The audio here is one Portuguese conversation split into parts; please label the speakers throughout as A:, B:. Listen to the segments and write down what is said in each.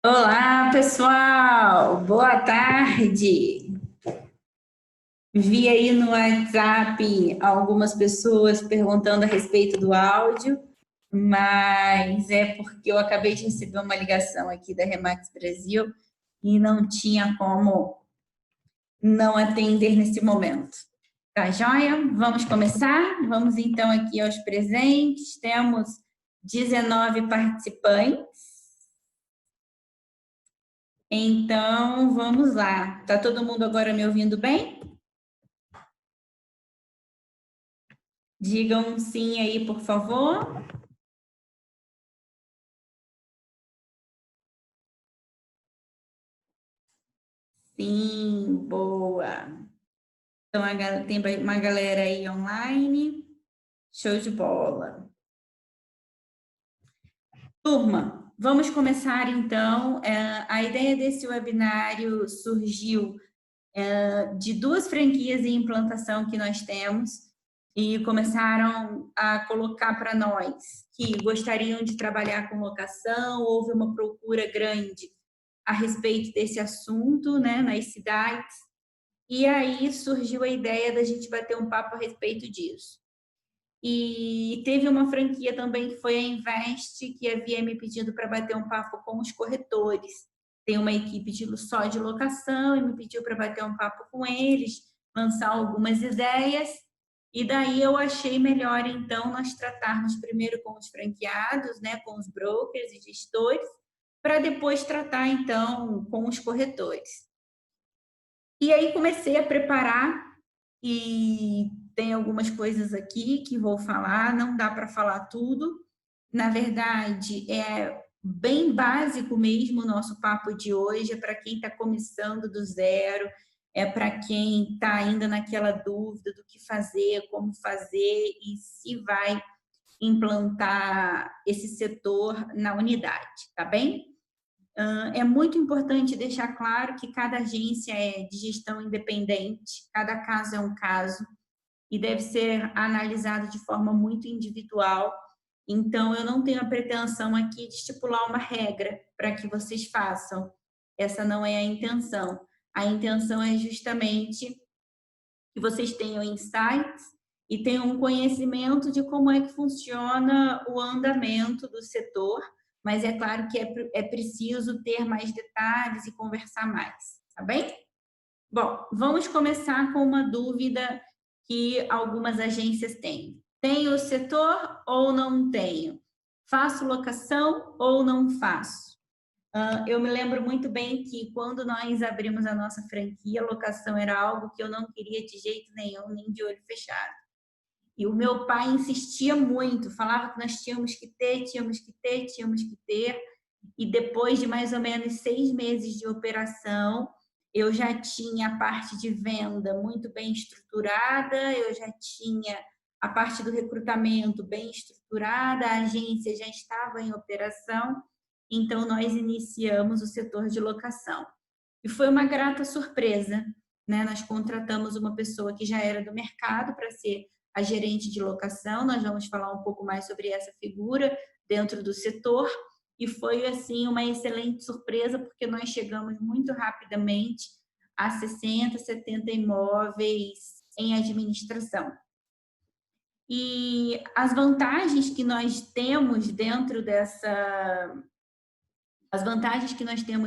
A: Olá, pessoal! Boa tarde! Vi aí no WhatsApp algumas pessoas perguntando a respeito do áudio, mas é porque eu acabei de receber uma ligação aqui da Remax Brasil e não tinha como não atender nesse momento. Tá joia? Vamos começar? Vamos então aqui aos presentes. Temos 19 participantes. Então, vamos lá. Tá todo mundo agora me ouvindo bem? Digam sim aí, por favor. Sim, boa. Então, tem uma galera aí online. Show de bola. Turma, vamos começar então. A ideia desse webinário surgiu de duas franquias em implantação que nós temos e começaram a colocar para nós que gostariam de trabalhar com locação. Houve uma procura grande a respeito desse assunto, né, nas cidades, e aí surgiu a ideia da gente bater um papo a respeito disso. E teve uma franquia também que foi a Invest, que havia me pedido para bater um papo com os corretores. Tem uma equipe só de locação e me pediu para bater um papo com eles, lançar algumas ideias. E daí eu achei melhor, então, nós tratarmos primeiro com os franqueados, né, com os brokers e gestores, para depois tratar, então, com os corretores. E aí comecei a preparar e tem algumas coisas aqui que vou falar, não dá para falar tudo. Na verdade, é bem básico mesmo o nosso papo de hoje, é para quem está começando do zero, é para quem está ainda naquela dúvida do que fazer, como fazer e se vai implantar esse setor na unidade, tá bem? É muito importante deixar claro que cada agência é de gestão independente, cada caso é um caso e deve ser analisado de forma muito individual. Então, eu não tenho a pretensão aqui de estipular uma regra para que vocês façam. Essa não é a intenção. A intenção é justamente que vocês tenham insights e tenham um conhecimento de como é que funciona o andamento do setor, mas é claro que é preciso ter mais detalhes e conversar mais, tá bem? Bom, vamos começar com uma dúvida que algumas agências têm. Tenho o setor ou não tenho? Faço locação ou não faço? Eu me lembro muito bem que quando nós abrimos a nossa franquia, a locação era algo que eu não queria de jeito nenhum, nem de olho fechado. E o meu pai insistia muito, falava que nós tínhamos que ter, tínhamos que ter, tínhamos que ter. E depois de mais ou menos 6 meses de operação, eu já tinha a parte de venda muito bem estruturada, eu já tinha a parte do recrutamento bem estruturada, a agência já estava em operação, então nós iniciamos o setor de locação. E foi uma grata surpresa, né? Nós contratamos uma pessoa que já era do mercado para ser a gerente de locação, nós vamos falar um pouco mais sobre essa figura dentro do setor, e foi assim uma excelente surpresa, porque nós chegamos muito rapidamente a 60, 70 imóveis em administração. E as vantagens que nós temos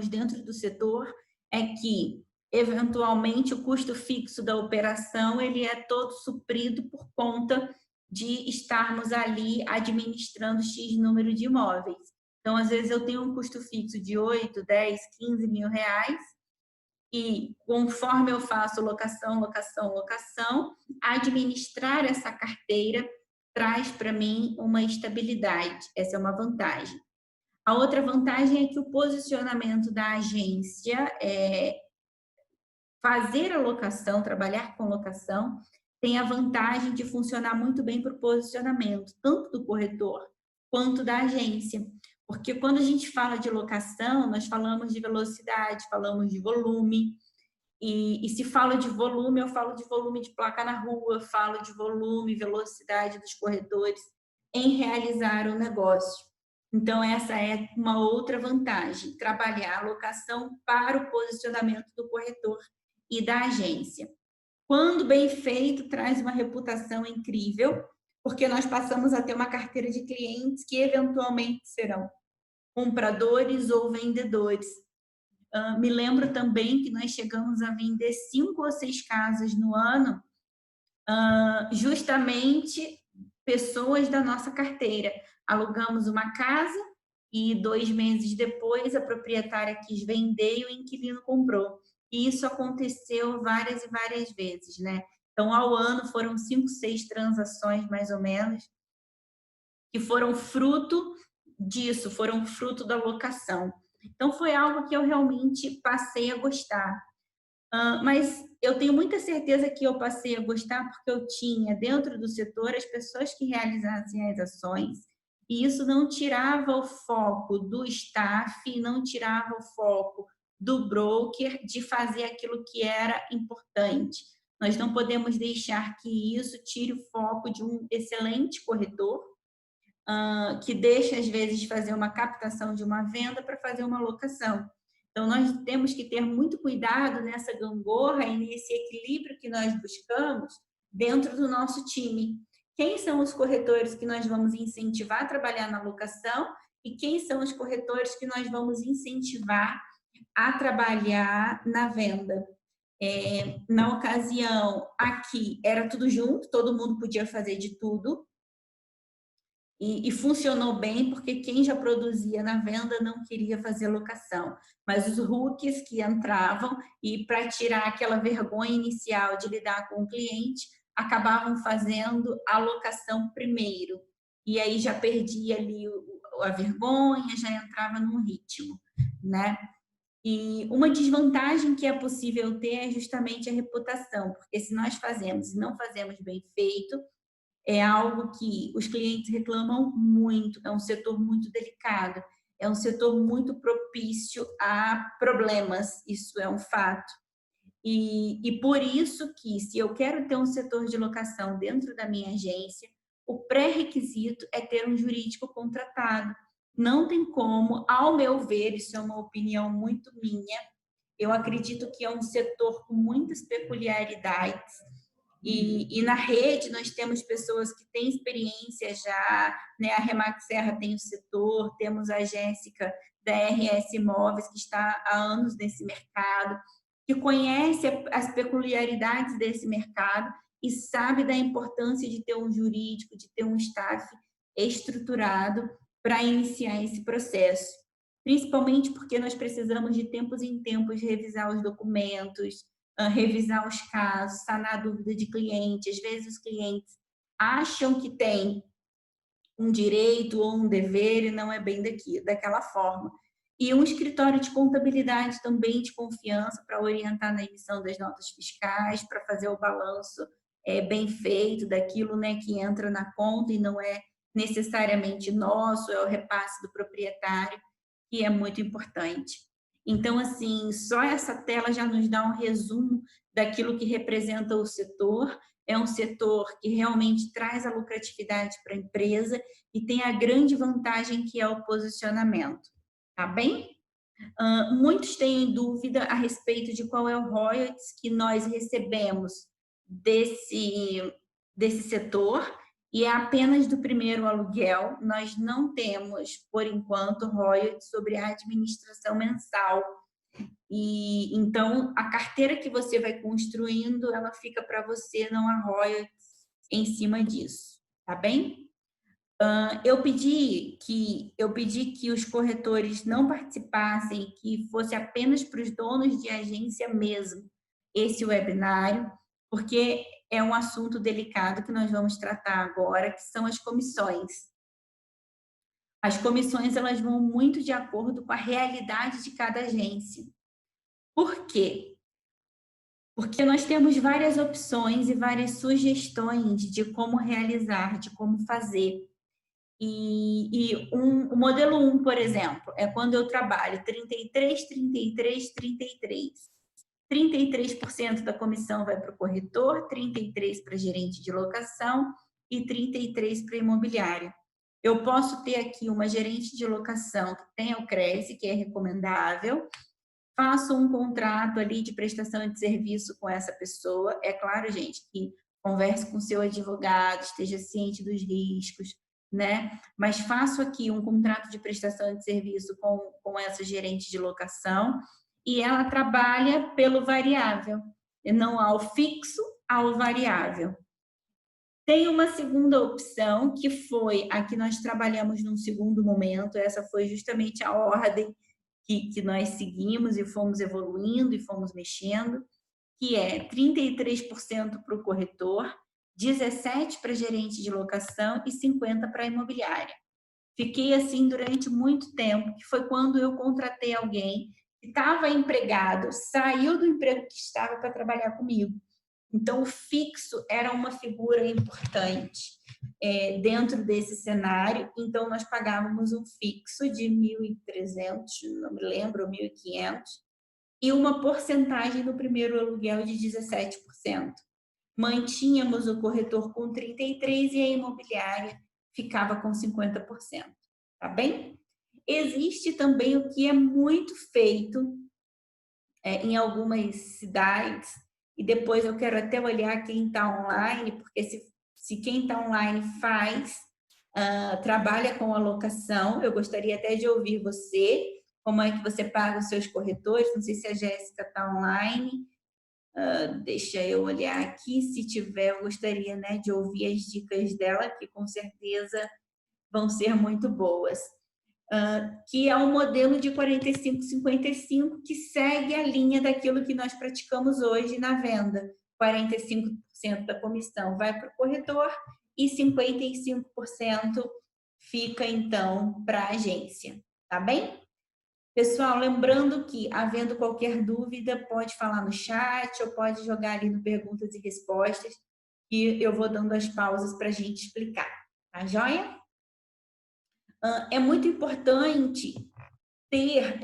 A: dentro do setor é que eventualmente o custo fixo da operação ele é todo suprido por conta de estarmos ali administrando X número de imóveis. Então, às vezes, eu tenho um custo fixo de 8, 10, 15 mil reais e, conforme eu faço locação, administrar essa carteira traz para mim uma estabilidade. Essa é uma vantagem. A outra vantagem é que o posicionamento da agência é fazer a locação, trabalhar com locação, tem a vantagem de funcionar muito bem para o posicionamento, tanto do corretor quanto da agência. Porque quando a gente fala de locação, nós falamos de velocidade, falamos de volume. E se fala de volume, eu falo de volume de placa na rua, falo de volume, velocidade dos corretores em realizar o negócio. Então, essa é uma outra vantagem, trabalhar a locação para o posicionamento do corretor e da agência. Quando bem feito, traz uma reputação incrível, porque nós passamos a ter uma carteira de clientes que eventualmente serão compradores ou vendedores. Me lembro também que nós chegamos a vender 5 ou 6 casas no ano, justamente pessoas da nossa carteira. Alugamos uma casa e 2 meses depois a proprietária quis vender e o inquilino comprou. E isso aconteceu várias e várias vezes, né? Então, ao ano foram 5, 6 transações, mais ou menos, que foram fruto disso, foram fruto da locação. Então, foi algo que eu realmente passei a gostar. Mas eu tenho muita certeza que eu passei a gostar porque eu tinha dentro do setor as pessoas que realizassem as ações, e isso não tirava o foco do staff, não tirava o foco do broker de fazer aquilo que era importante. Nós não podemos deixar que isso tire o foco de um excelente corretor, que deixa, às vezes, de fazer uma captação de uma venda para fazer uma locação. Então, nós temos que ter muito cuidado nessa gangorra e nesse equilíbrio que nós buscamos dentro do nosso time. Quem são os corretores que nós vamos incentivar a trabalhar na locação e quem são os corretores que nós vamos incentivar a trabalhar na venda? Na ocasião, aqui era tudo junto, todo mundo podia fazer de tudo, e funcionou bem porque quem já produzia na venda não queria fazer locação, mas os rookies que entravam e para tirar aquela vergonha inicial de lidar com o cliente, acabavam fazendo a locação primeiro, e aí já perdia ali a vergonha, já entrava num ritmo, né? E uma desvantagem que é possível ter é justamente a reputação, porque se nós fazemos e não fazemos bem feito, é algo que os clientes reclamam muito, é um setor muito delicado, é um setor muito propício a problemas, isso é um fato. E por isso que, se eu quero ter um setor de locação dentro da minha agência, o pré-requisito é ter um jurídico contratado. Não tem como, ao meu ver, isso é uma opinião muito minha, eu acredito que é um setor com muitas peculiaridades, e na rede nós temos pessoas que têm experiência já, né? A Remax Serra tem o setor, temos a Jéssica da RS Imóveis, que está há anos nesse mercado, que conhece as peculiaridades desse mercado e sabe da importância de ter um jurídico, de ter um staff estruturado para iniciar esse processo. Principalmente porque nós precisamos de tempos em tempos revisar os documentos, revisar os casos, sanar a dúvida de cliente. Às vezes os clientes acham que tem um direito ou um dever e não é bem daquela forma. E um escritório de contabilidade também de confiança para orientar na emissão das notas fiscais, para fazer o balanço bem feito daquilo, né, que entra na conta e não é necessariamente nosso, é o repasse do proprietário, que é muito importante. Então, assim, só essa tela já nos dá um resumo daquilo que representa o setor. É um setor que realmente traz a lucratividade para a empresa e tem a grande vantagem que é o posicionamento, tá bem? Muitos têm dúvida a respeito de qual é o royalties que nós recebemos desse setor, e é apenas do primeiro aluguel. Nós não temos, por enquanto, royalties sobre a administração mensal. E então a carteira que você vai construindo, ela fica para você, não há royalties em cima disso, tá bem? Eu pedi que os corretores não participassem, que fosse apenas para os donos de agência mesmo esse webinário, porque é um assunto delicado que nós vamos tratar agora, que são as comissões. As comissões, elas vão muito de acordo com a realidade de cada agência. Por quê? Porque nós temos várias opções e várias sugestões de como realizar, de como fazer. O modelo 1, por exemplo, é quando eu trabalho 33, 33, 33. 33% da comissão vai para o corretor, 33% para gerente de locação e 33% para imobiliária. Eu posso ter aqui uma gerente de locação que tenha o CRESE, que é recomendável, faço um contrato ali de prestação de serviço com essa pessoa. É claro, gente, que converse com seu advogado, esteja ciente dos riscos, né? Mas faço aqui um contrato de prestação de serviço com essa gerente de locação e ela trabalha pelo variável, e não ao fixo, ao variável. Tem uma segunda opção, que foi a que nós trabalhamos num segundo momento, essa foi justamente a ordem que nós seguimos e fomos evoluindo e fomos mexendo, que é 33% para o corretor, 17% para gerente de locação e 50% para a imobiliária. Fiquei assim durante muito tempo, que foi quando eu contratei alguém que estava empregado, saiu do emprego que estava para trabalhar comigo. Então, o fixo era uma figura importante dentro desse cenário. Então, nós pagávamos um fixo de 1.300, não me lembro, 1.500, e uma porcentagem no primeiro aluguel de 17%. Mantínhamos o corretor com 33% e a imobiliária ficava com 50%. Tá bem? Existe também o que é muito feito em algumas cidades, e depois eu quero até olhar quem está online, porque se quem está online trabalha com alocação, eu gostaria até de ouvir você, como é que você paga os seus corretores, não sei se a Jéssica está online, deixa eu olhar aqui, se tiver, eu gostaria, né, de ouvir as dicas dela, que com certeza vão ser muito boas. Que é um modelo de 45-55 que segue a linha daquilo que nós praticamos hoje na venda. 45% da comissão vai para o corretor e 55% fica, então, para a agência. Tá bem? Pessoal, lembrando que, havendo qualquer dúvida, pode falar no chat ou pode jogar ali no perguntas e respostas, e eu vou dando as pausas para a gente explicar. Tá joia? É muito importante ter,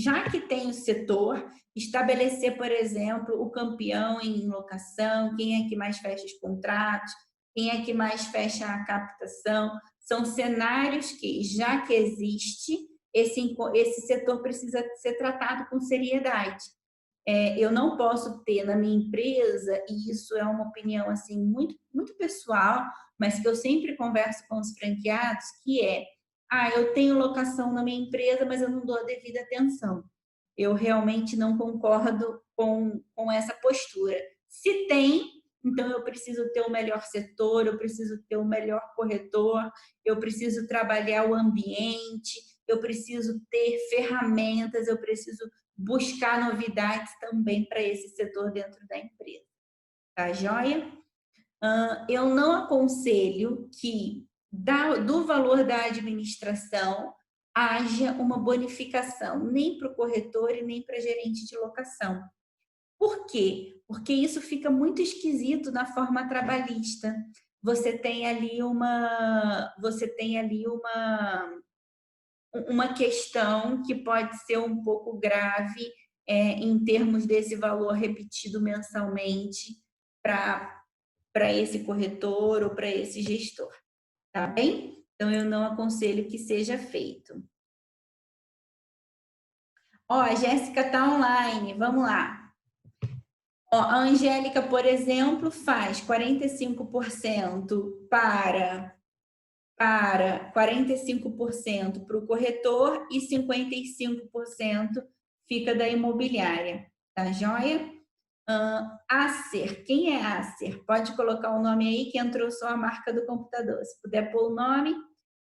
A: já que tem o setor, estabelecer, por exemplo, o campeão em locação, quem é que mais fecha os contratos, quem é que mais fecha a captação. São cenários que, já que existe, esse setor precisa ser tratado com seriedade. Eu não posso ter na minha empresa, e isso é uma opinião assim muito, muito pessoal, mas que eu sempre converso com os franqueados, que eu tenho locação na minha empresa, mas eu não dou a devida atenção. Eu realmente não concordo com essa postura. Se tem, então eu preciso ter o melhor setor, eu preciso ter o melhor corretor, eu preciso trabalhar o ambiente, eu preciso ter ferramentas, eu preciso buscar novidades também para esse setor dentro da empresa. Tá joia? Eu não aconselho que do valor da administração haja uma bonificação, nem para o corretor e nem para a gerente de locação. Por quê? Porque isso fica muito esquisito na forma trabalhista. Você tem ali uma questão que pode ser um pouco grave em termos desse valor repetido mensalmente para esse corretor ou para esse gestor, tá bem? Então, eu não aconselho que seja feito. A Jéssica está online, vamos lá. A Angélica, por exemplo, faz 45% para 45% para o corretor e 55% fica da imobiliária, tá joia? Acer, quem é Acer? Pode colocar o nome aí que entrou só a marca do computador, se puder pôr o nome.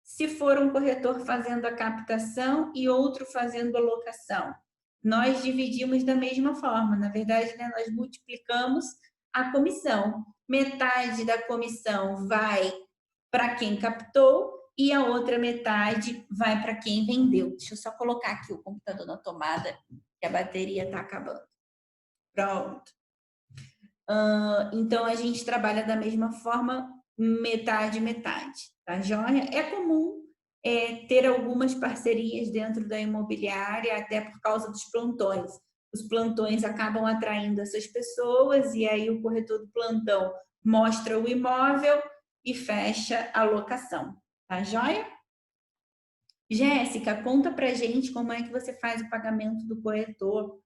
A: Se for um corretor fazendo a captação e outro fazendo a locação, nós dividimos da mesma forma, na verdade, né, nós multiplicamos a comissão. Metade da comissão vai para quem captou e a outra metade vai para quem vendeu. Deixa eu só colocar aqui o computador na tomada, que a bateria está acabando. Pronto. Então, a gente trabalha da mesma forma, metade, metade, tá joia? É comum ter algumas parcerias dentro da imobiliária, até por causa dos plantões. Os plantões acabam atraindo essas pessoas e aí o corretor do plantão mostra o imóvel e fecha a locação, Tá joia? Jéssica, conta pra gente como é que você faz o pagamento do corretor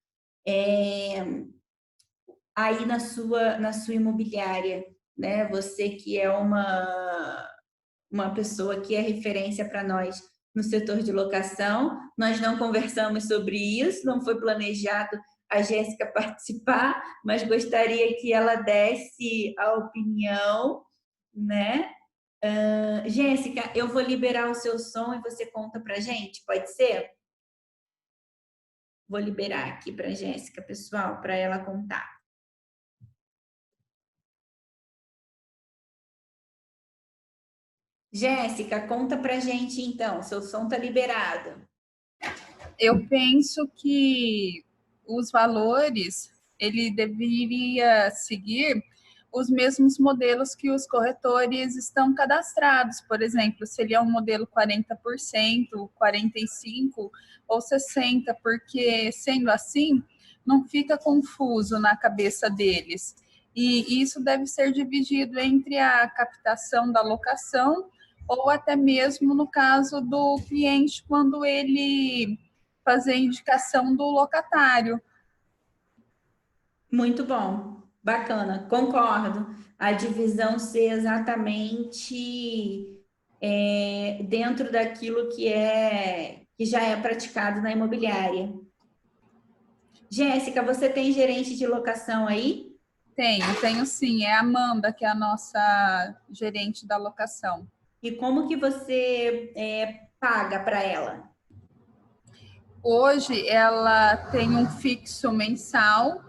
A: aí na sua imobiliária, né? Você que é uma pessoa que é referência para nós no setor de locação. Nós não conversamos sobre isso, não foi planejado a Jéssica participar, mas gostaria que ela desse a opinião, né? Jéssica, eu vou liberar o seu som e você conta para gente, pode ser? Vou liberar aqui para a Jéssica, pessoal, para ela contar. Jéssica, conta para gente então, seu som está liberado.
B: Eu penso que os valores, ele deveria seguir os mesmos modelos que os corretores estão cadastrados. Por exemplo, se ele é um modelo 40%, 45% ou 60%, porque sendo assim, não fica confuso na cabeça deles. E isso deve ser dividido entre a captação da locação ou até mesmo no caso do cliente, quando ele fazer indicação do locatário.
A: Muito bom, bacana, concordo. A divisão ser exatamente dentro daquilo que já é praticado na imobiliária. Jéssica, você tem gerente de locação aí?
B: Tenho sim. É a Amanda, que é a nossa gerente da locação.
A: E como que você paga para ela?
B: Hoje ela tem um fixo mensal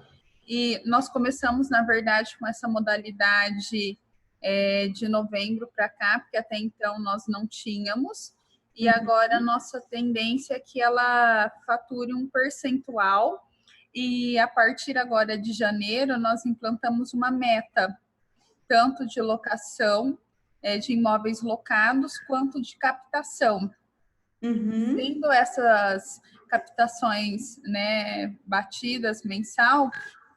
B: e nós começamos, na verdade, com essa modalidade de novembro para cá, porque até então nós não tínhamos. E agora a nossa tendência é que ela fature um percentual. E a partir agora de janeiro, nós implantamos uma meta, tanto de locação de imóveis locados, quanto de captação. Tendo essas captações, né, batidas mensal,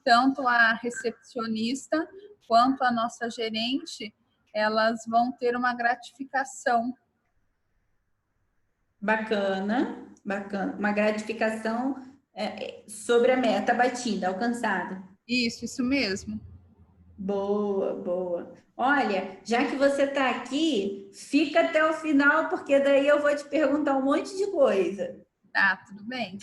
B: tanto a recepcionista quanto a nossa gerente, elas vão ter uma gratificação.
A: Bacana, bacana. Uma gratificação sobre a meta batida, alcançada.
B: Isso mesmo.
A: Boa, boa. Olha, já que você está aqui, fica até o final, porque daí eu vou te perguntar um monte de coisa.
B: Tá, tudo bem.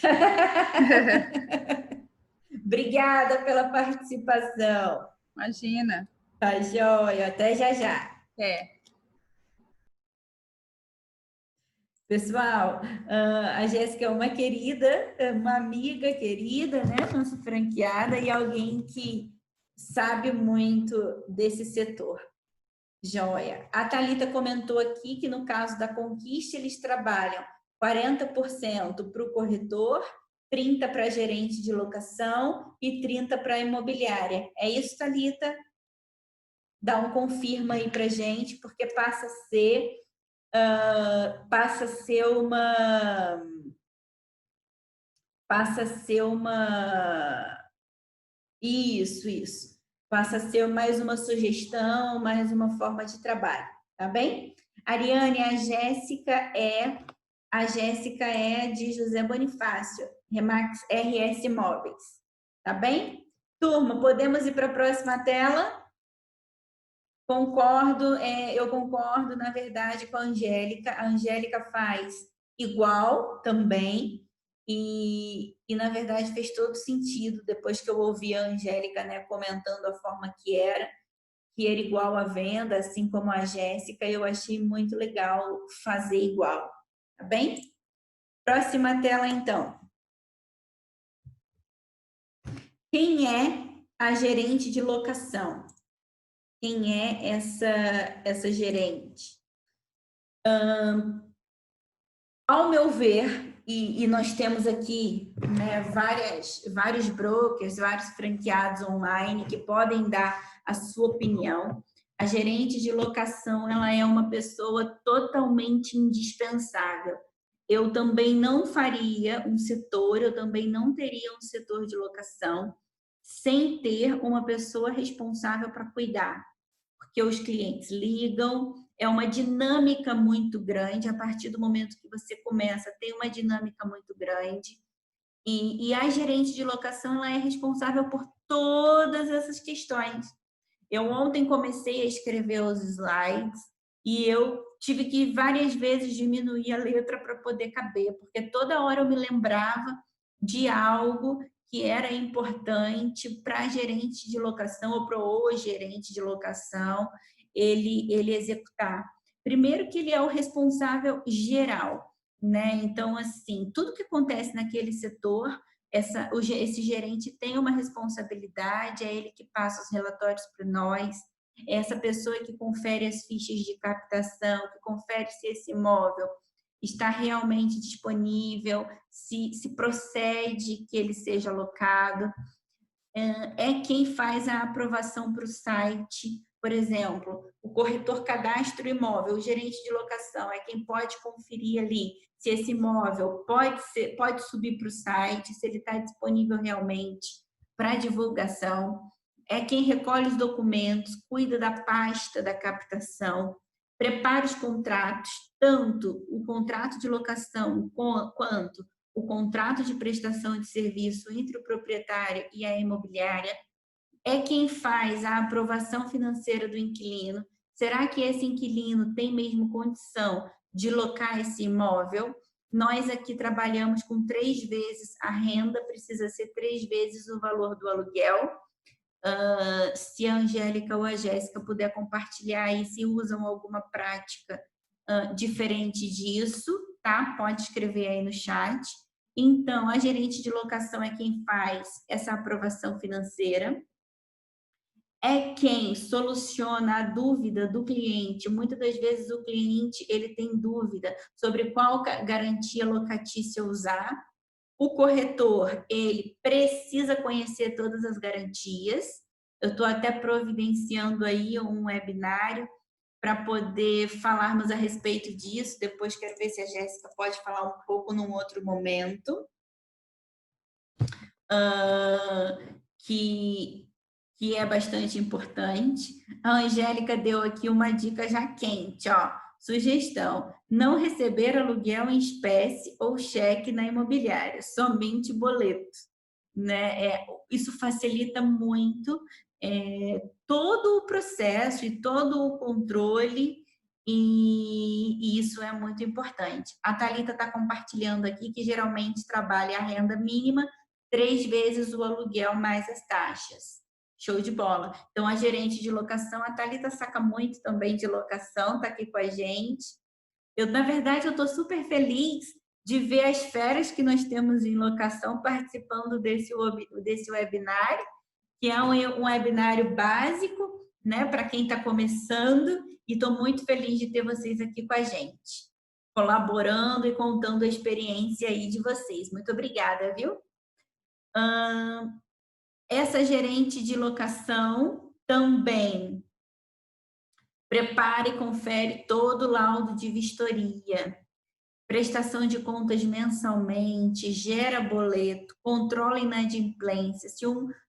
A: Obrigada pela participação.
B: Imagina.
A: Tá joia, até já já. Pessoal, a Jéssica é uma querida, uma amiga querida, né? Nossa franqueada e alguém que sabe muito desse setor. Joia. A Thalita comentou aqui que no caso da Conquista eles trabalham 40% para o corretor, 30% para gerente de locação e 30% para a imobiliária. É isso, Thalita? Dá um confirma aí para gente, porque passa a ser uma isso. Passa a ser mais uma sugestão, mais uma forma de trabalho, tá bem? Ariane, a Jéssica é de José Bonifácio, Remax RS Móveis, tá bem? Turma, podemos ir para a próxima tela? Concordo, eu concordo, na verdade, com a Angélica. A Angélica faz igual também, e na verdade fez todo sentido depois que eu ouvi a Angélica, né, comentando a forma que era igual à venda, assim como a Jéssica, eu achei muito legal fazer igual, tá bem? Próxima tela, então. Quem é a gerente de locação? Quem é essa gerente? Ao meu ver, e nós temos aqui, né, vários brokers, vários franqueados online que podem dar a sua opinião. A gerente de locação, ela é uma pessoa totalmente indispensável. Eu também não faria um setor, eu também não teria um setor de locação sem ter uma pessoa responsável para cuidar, porque os clientes ligam, é uma dinâmica muito grande. A partir do momento que você começa, tem uma dinâmica muito grande. E a gerente de locação, ela é responsável por todas essas questões. Eu ontem comecei a escrever os slides e eu tive que várias vezes diminuir a letra para poder caber, porque toda hora eu me lembrava de algo que era importante para a gerente de locação ou para o gerente de locação ele executar. Primeiro que ele é o responsável geral, né? Então, assim, tudo que acontece naquele setor, esse gerente tem uma responsabilidade, é ele que passa os relatórios para nós, é essa pessoa que confere as fichas de captação, que confere se esse imóvel está realmente disponível, se procede que ele seja alocado, é quem faz a aprovação para o site. Por exemplo, o corretor cadastra o imóvel, o gerente de locação é quem pode conferir ali se esse imóvel pode subir para o site, se ele está disponível realmente para divulgação. É quem recolhe os documentos, cuida da pasta da captação, prepara os contratos, tanto o contrato de locação quanto o contrato de prestação de serviço entre o proprietário e a imobiliária, é quem faz a aprovação financeira do inquilino. Será que esse inquilino tem mesmo condição de locar esse imóvel? Nós aqui trabalhamos com 3 vezes a renda, precisa ser 3 vezes o valor do aluguel. Se a Angélica ou a Jéssica puder compartilhar aí se usam alguma prática diferente disso, tá? Pode escrever aí no chat. Então, a gerente de locação é quem faz essa aprovação financeira, é quem soluciona a dúvida do cliente. Muitas das vezes o cliente ele tem dúvida sobre qual garantia locatícia usar. O corretor, ele precisa conhecer todas as garantias. Eu estou até providenciando aí um webinário para poder falarmos a respeito disso. Depois quero ver se a Jéssica pode falar um pouco num outro momento. Que é bastante importante. A Angélica deu aqui uma dica já quente, ó. Sugestão: não receber aluguel em espécie ou cheque na imobiliária, somente boleto, né? Isso facilita muito todo o processo e todo o controle, e isso é muito importante. A Thalita está compartilhando aqui que geralmente trabalha a renda mínima 3 vezes o aluguel mais as taxas. Show de bola. Então, a gerente de locação, a Thalita saca muito também de locação, está aqui com a gente. Na verdade, eu estou super feliz de ver as feras que nós temos em locação participando desse webinário, que é um webinário básico, né, para quem está começando, e estou muito feliz de ter vocês aqui com a gente, colaborando e contando a experiência aí de vocês. Muito obrigada, viu? Essa gerente de locação também prepara e confere todo o laudo de vistoria, prestação de contas mensalmente, gera boleto, controla inadimplência.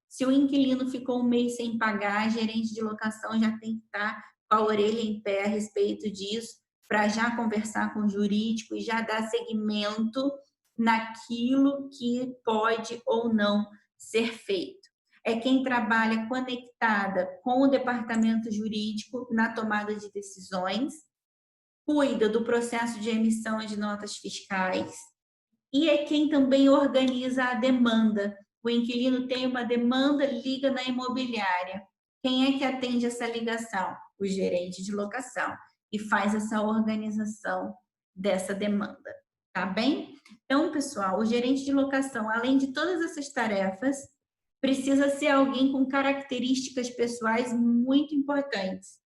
A: Se o inquilino ficou um mês sem pagar, a gerente de locação já tem que estar com a orelha em pé a respeito disso, para já conversar com o jurídico e já dar seguimento naquilo que pode ou não ser feito. É quem trabalha conectada com o departamento jurídico na tomada de decisões, cuida do processo de emissão de notas fiscais e é quem também organiza a demanda. O inquilino tem uma demanda, liga na imobiliária. Quem é que atende essa ligação? O gerente de locação e faz essa organização dessa demanda, tá bem? Então, pessoal, o gerente de locação, além de todas essas tarefas, precisa ser alguém com características pessoais muito importantes.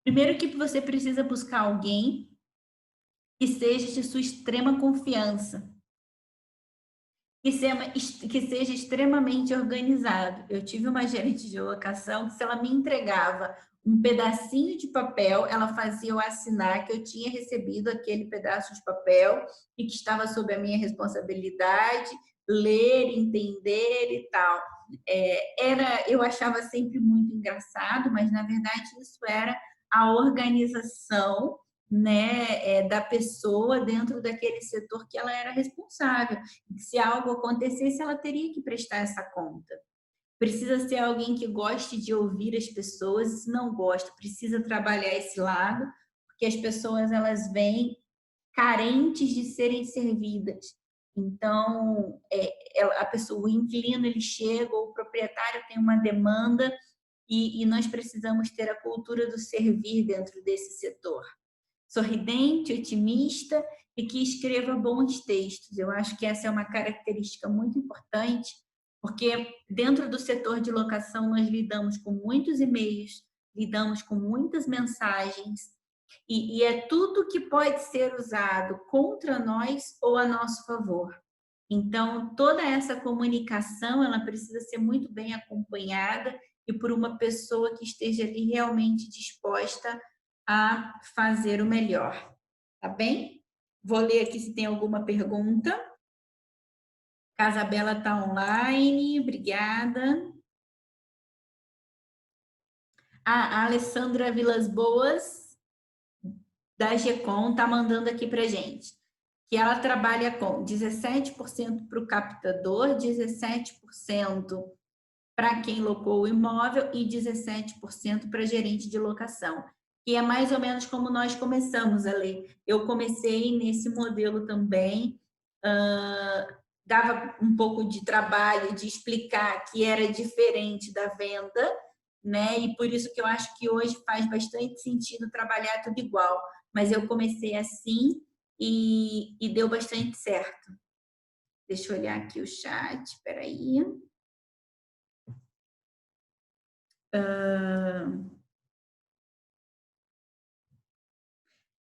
A: Primeiro que você precisa buscar alguém que seja de sua extrema confiança, que seja extremamente organizado. Eu tive uma gerente de locação que, se ela me entregava um pedacinho de papel, ela fazia eu assinar que eu tinha recebido aquele pedaço de papel e que estava sob a minha responsabilidade, ler, entender e tal. eu achava sempre muito engraçado, mas na verdade isso era a organização, né, da pessoa dentro daquele setor que ela era responsável. Se algo acontecesse, ela teria que prestar essa conta. Precisa ser alguém que goste de ouvir as pessoas, e se não gosta, precisa trabalhar esse lado, porque as pessoas elas vêm carentes de serem servidas. Então, a pessoa, o inquilino, ele chega, ou o proprietário tem uma demanda, e nós precisamos ter a cultura do servir dentro desse setor. Sorridente, otimista e que escreva bons textos. Eu acho que essa é uma característica muito importante, porque dentro do setor de locação nós lidamos com muitos e-mails, lidamos com muitas mensagens, e é tudo que pode ser usado contra nós ou a nosso favor. Então, toda essa comunicação, ela precisa ser muito bem acompanhada e por uma pessoa que esteja ali realmente disposta a fazer o melhor. Tá bem? Vou ler aqui se tem alguma pergunta. Casabela está online, obrigada. A Alessandra Vilas Boas, da GECOM, está mandando aqui para gente que ela trabalha com 17% para o captador, 17% para quem locou o imóvel e 17% para gerente de locação. E é mais ou menos como nós começamos, Ale. Eu comecei nesse modelo também, dava um pouco de trabalho de explicar que era diferente da venda, né? E por isso que eu acho que hoje faz bastante sentido trabalhar tudo igual. Mas eu comecei assim e deu bastante certo. Deixa eu olhar aqui o chat, espera aí.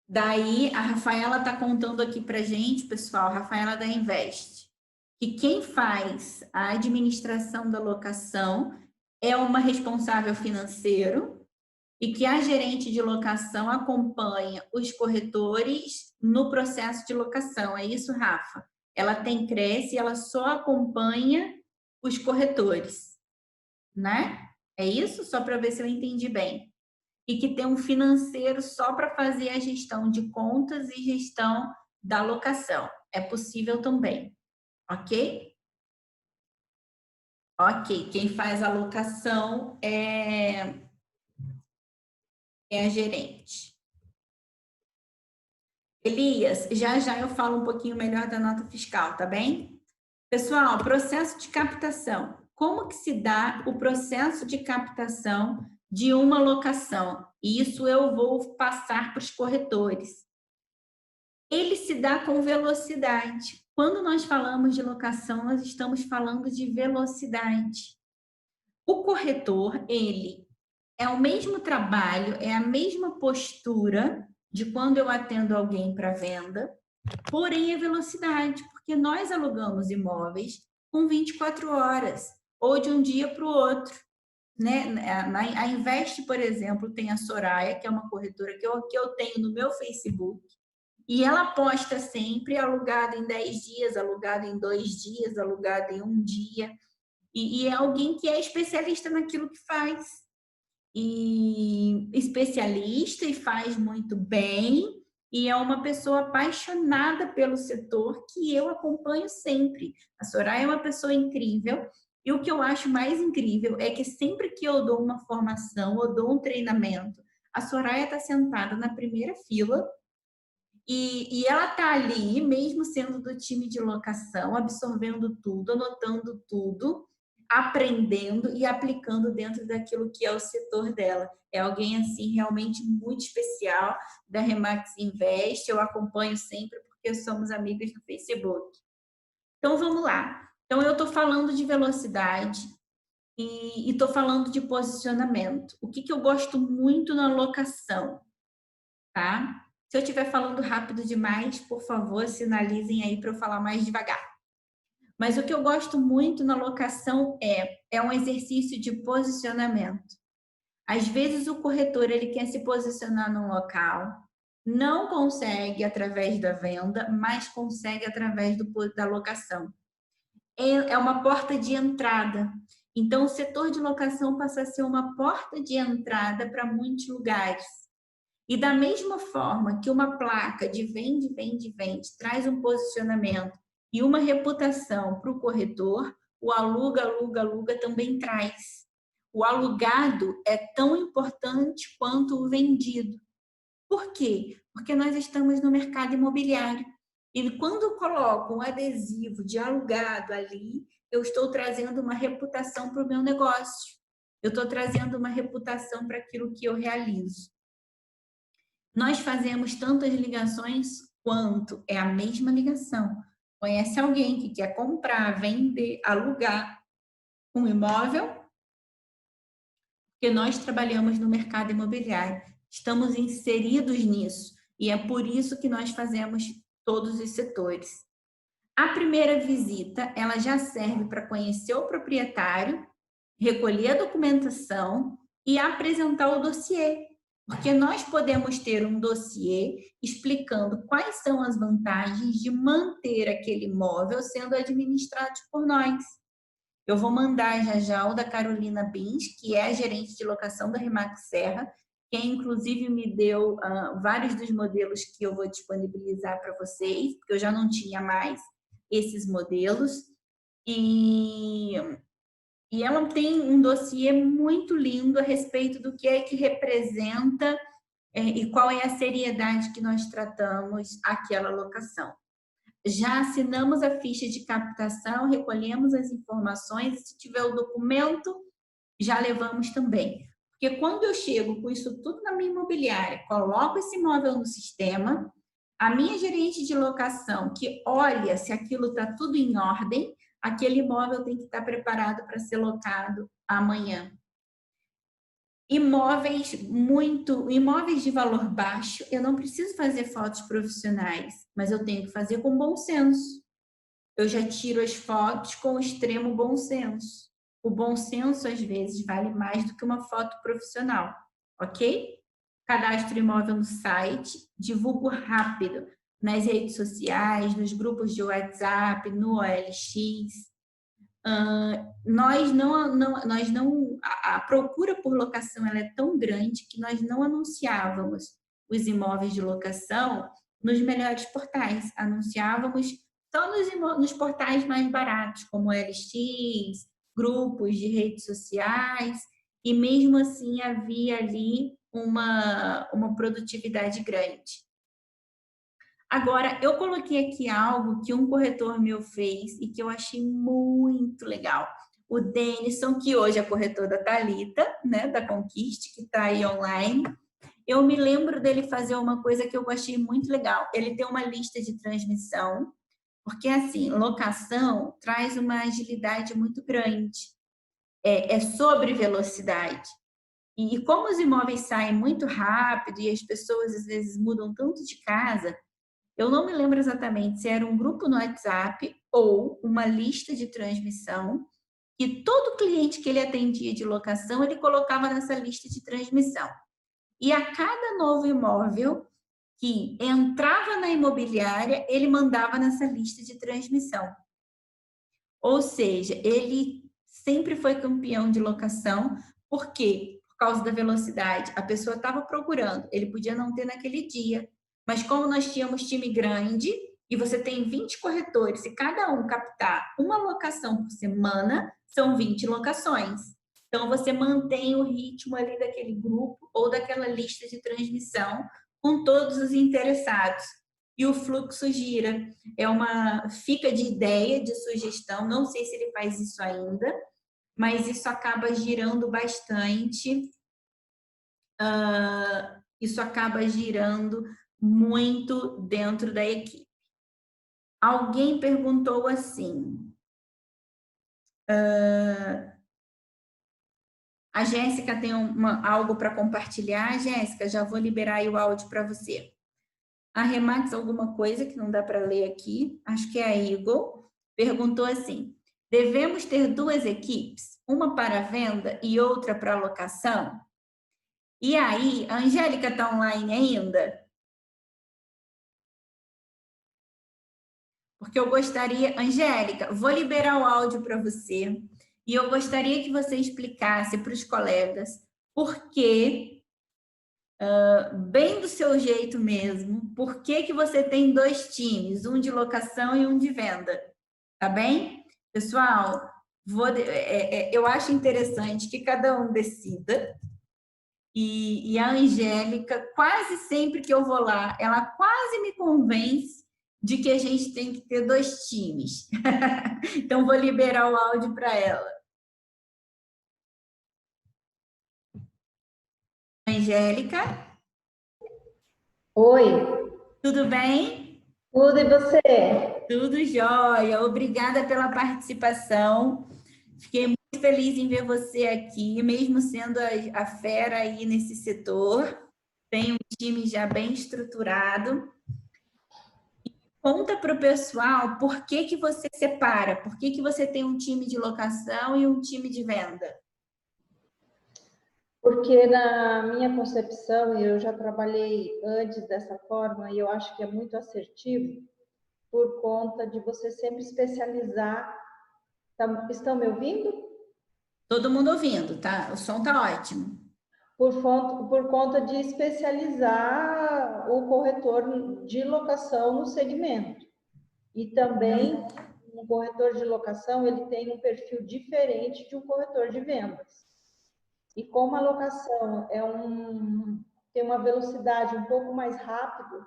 A: Daí, a Rafaela está contando aqui para gente, pessoal, a Rafaela da Invest, que quem faz a administração da locação é uma responsável financeiro e que a gerente de locação acompanha os corretores no processo de locação. É isso, Rafa? Ela tem Cresce e ela só acompanha os corretores, né? É isso? Só para ver se eu entendi bem. E que tem um financeiro só para fazer a gestão de contas e gestão da locação. É possível também, ok? Ok, quem faz a locação é a gerente. Elias, já eu falo um pouquinho melhor da nota fiscal, tá bem? Pessoal, processo de captação. Como que se dá o processo de captação de uma locação? Isso eu vou passar para os corretores. Ele se dá com velocidade. Quando nós falamos de locação, nós estamos falando de velocidade. O corretor, ele é o mesmo trabalho, é a mesma postura de quando eu atendo alguém para venda, porém é velocidade, porque nós alugamos imóveis com 24 horas, ou de um dia para o outro. Né? A Invest, por exemplo, tem a Soraya, que é uma corretora que eu tenho no meu Facebook, e ela posta sempre alugado em 10 dias, alugado em 2 dias, alugado em 1 dia, e é alguém que é especialista naquilo que faz. E especialista e faz muito bem, e é uma pessoa apaixonada pelo setor que eu acompanho sempre. A Soraya é uma pessoa incrível, e o que eu acho mais incrível é que sempre que eu dou uma formação ou dou um treinamento, a Soraya está sentada na primeira fila e ela está ali, mesmo sendo do time de locação, absorvendo tudo, anotando tudo, aprendendo e aplicando dentro daquilo que é o setor dela. É alguém, assim, realmente muito especial da Remax Invest. Eu acompanho sempre porque somos amigas no Facebook. Então, vamos lá. Então, eu estou falando de velocidade e estou falando de posicionamento. O que eu gosto muito na locação, tá? Se eu estiver falando rápido demais, por favor, sinalizem aí para eu falar mais devagar. Mas o que eu gosto muito na locação é um exercício de posicionamento. Às vezes o corretor ele quer se posicionar num local, não consegue através da venda, mas consegue através da locação. É uma porta de entrada. Então, o setor de locação passa a ser uma porta de entrada para muitos lugares. E da mesma forma que uma placa de vende, vende, vende traz um posicionamento e uma reputação para o corretor, o aluga, aluga, aluga também traz. O alugado é tão importante quanto o vendido. Por quê? Porque nós estamos no mercado imobiliário. E quando eu coloco um adesivo de alugado ali, eu estou trazendo uma reputação para o meu negócio. Eu estou trazendo uma reputação para aquilo que eu realizo. Nós fazemos tantas ligações quanto é a mesma ligação. Conhece alguém que quer comprar, vender, alugar um imóvel? Porque nós trabalhamos no mercado imobiliário, estamos inseridos nisso e é por isso que nós fazemos todos os setores. A primeira visita, ela já serve para conhecer o proprietário, recolher a documentação e apresentar o dossiê, porque nós podemos ter um dossiê explicando quais são as vantagens de manter aquele imóvel sendo administrado por nós. Eu vou mandar já já o da Carolina Bins, que é a gerente de locação da Remax Serra, que inclusive me deu vários dos modelos que eu vou disponibilizar para vocês, porque eu já não tinha mais esses modelos. E ela tem um dossiê muito lindo a respeito do que é que representa e qual é a seriedade que nós tratamos aquela locação. Já assinamos a ficha de captação, recolhemos as informações e se tiver o documento, já levamos também. Porque quando eu chego com isso tudo na minha imobiliária, coloco esse imóvel no sistema, a minha gerente de locação que olha se aquilo está tudo em ordem, aquele imóvel tem que estar preparado para ser locado amanhã. Imóveis de valor baixo, eu não preciso fazer fotos profissionais, mas eu tenho que fazer com bom senso. Eu já tiro as fotos com extremo bom senso. O bom senso, às vezes, vale mais do que uma foto profissional, ok? Cadastro imóvel no site, divulgo rápido nas redes sociais, nos grupos de WhatsApp, no OLX. A procura por locação ela é tão grande que nós não anunciávamos os imóveis de locação nos melhores portais, anunciávamos só nos portais mais baratos, como OLX, grupos de redes sociais, e mesmo assim havia ali uma produtividade grande. Agora, eu coloquei aqui algo que um corretor meu fez e que eu achei muito legal. O Denison, que hoje é corretor da Thalita, né, da Conquiste, que está aí online. Eu me lembro dele fazer uma coisa que eu achei muito legal. Ele tem uma lista de transmissão, porque assim, locação traz uma agilidade muito grande. É sobre velocidade. E como os imóveis saem muito rápido e as pessoas às vezes mudam tanto de casa, eu não me lembro exatamente se era um grupo no WhatsApp ou uma lista de transmissão que todo cliente que ele atendia de locação, ele colocava nessa lista de transmissão. E a cada novo imóvel que entrava na imobiliária, ele mandava nessa lista de transmissão. Ou seja, ele sempre foi campeão de locação, por quê? Por causa da velocidade. A pessoa estava procurando, ele podia não ter naquele dia, mas como nós tínhamos time grande e você tem 20 corretores e cada um captar uma locação por semana, são 20 locações. Então, você mantém o ritmo ali daquele grupo ou daquela lista de transmissão com todos os interessados. E o fluxo gira. Fica de ideia, de sugestão, não sei se ele faz isso ainda, mas isso acaba girando bastante. Isso acaba girando muito dentro da equipe. Alguém perguntou assim, a Jéssica tem algo para compartilhar? Jéssica, já vou liberar aí o áudio para você. A Remax, alguma coisa que não dá para ler aqui, acho que é a Eagle, perguntou assim, devemos ter duas equipes, uma para venda e outra para locação? E aí, a Angélica está online ainda? Porque eu gostaria... Angélica, vou liberar o áudio para você. E eu gostaria que você explicasse para os colegas por que, bem do seu jeito mesmo, por que que você tem dois times, um de locação e um de venda, tá bem? Pessoal, eu acho interessante que cada um decida, e a Angélica, quase sempre que eu vou lá, ela quase me convence de que a gente tem que ter dois times. Então, vou liberar o áudio para ela. Angélica,
C: Oi,
A: tudo bem?
C: tudo e você?
A: Tudo jóia. Obrigada pela participação. Fiquei muito feliz em ver você aqui, mesmo sendo a fera aí nesse setor. Tem um time já bem estruturado. Conta para o pessoal por que que você separa, por que que você tem um time de locação e um time de venda.
C: Porque na minha concepção, e eu já trabalhei antes dessa forma, e eu acho que é muito assertivo, por conta de você sempre especializar. Estão me ouvindo?
A: Todo mundo ouvindo, tá? O som tá ótimo.
C: Por conta de especializar o corretor de locação no segmento. E também, um corretor de locação, ele tem um perfil diferente de um corretor de vendas. E como a locação tem uma velocidade um pouco mais rápido,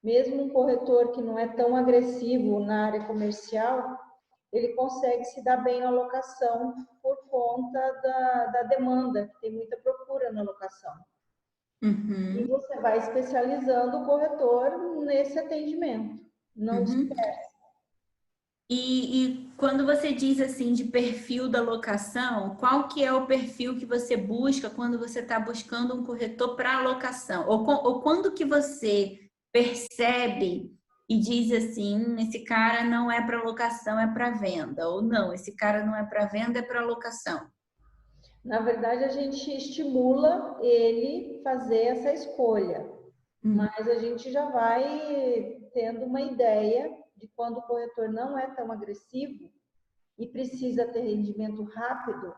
C: mesmo um corretor que não é tão agressivo na área comercial, ele consegue se dar bem na locação por conta da demanda, que tem muita procura na locação. E você vai especializando o corretor nesse atendimento. Não dispersa.
A: E quando você diz assim de perfil da locação, qual que é o perfil que você busca quando você está buscando um corretor para locação? Ou quando que você percebe e diz assim, esse cara não é para locação, é para venda. Ou não, esse cara não é para venda, é para locação.
C: Na verdade, a gente estimula ele fazer essa escolha, mas a gente já vai tendo uma ideia de quando o corretor não é tão agressivo e precisa ter rendimento rápido,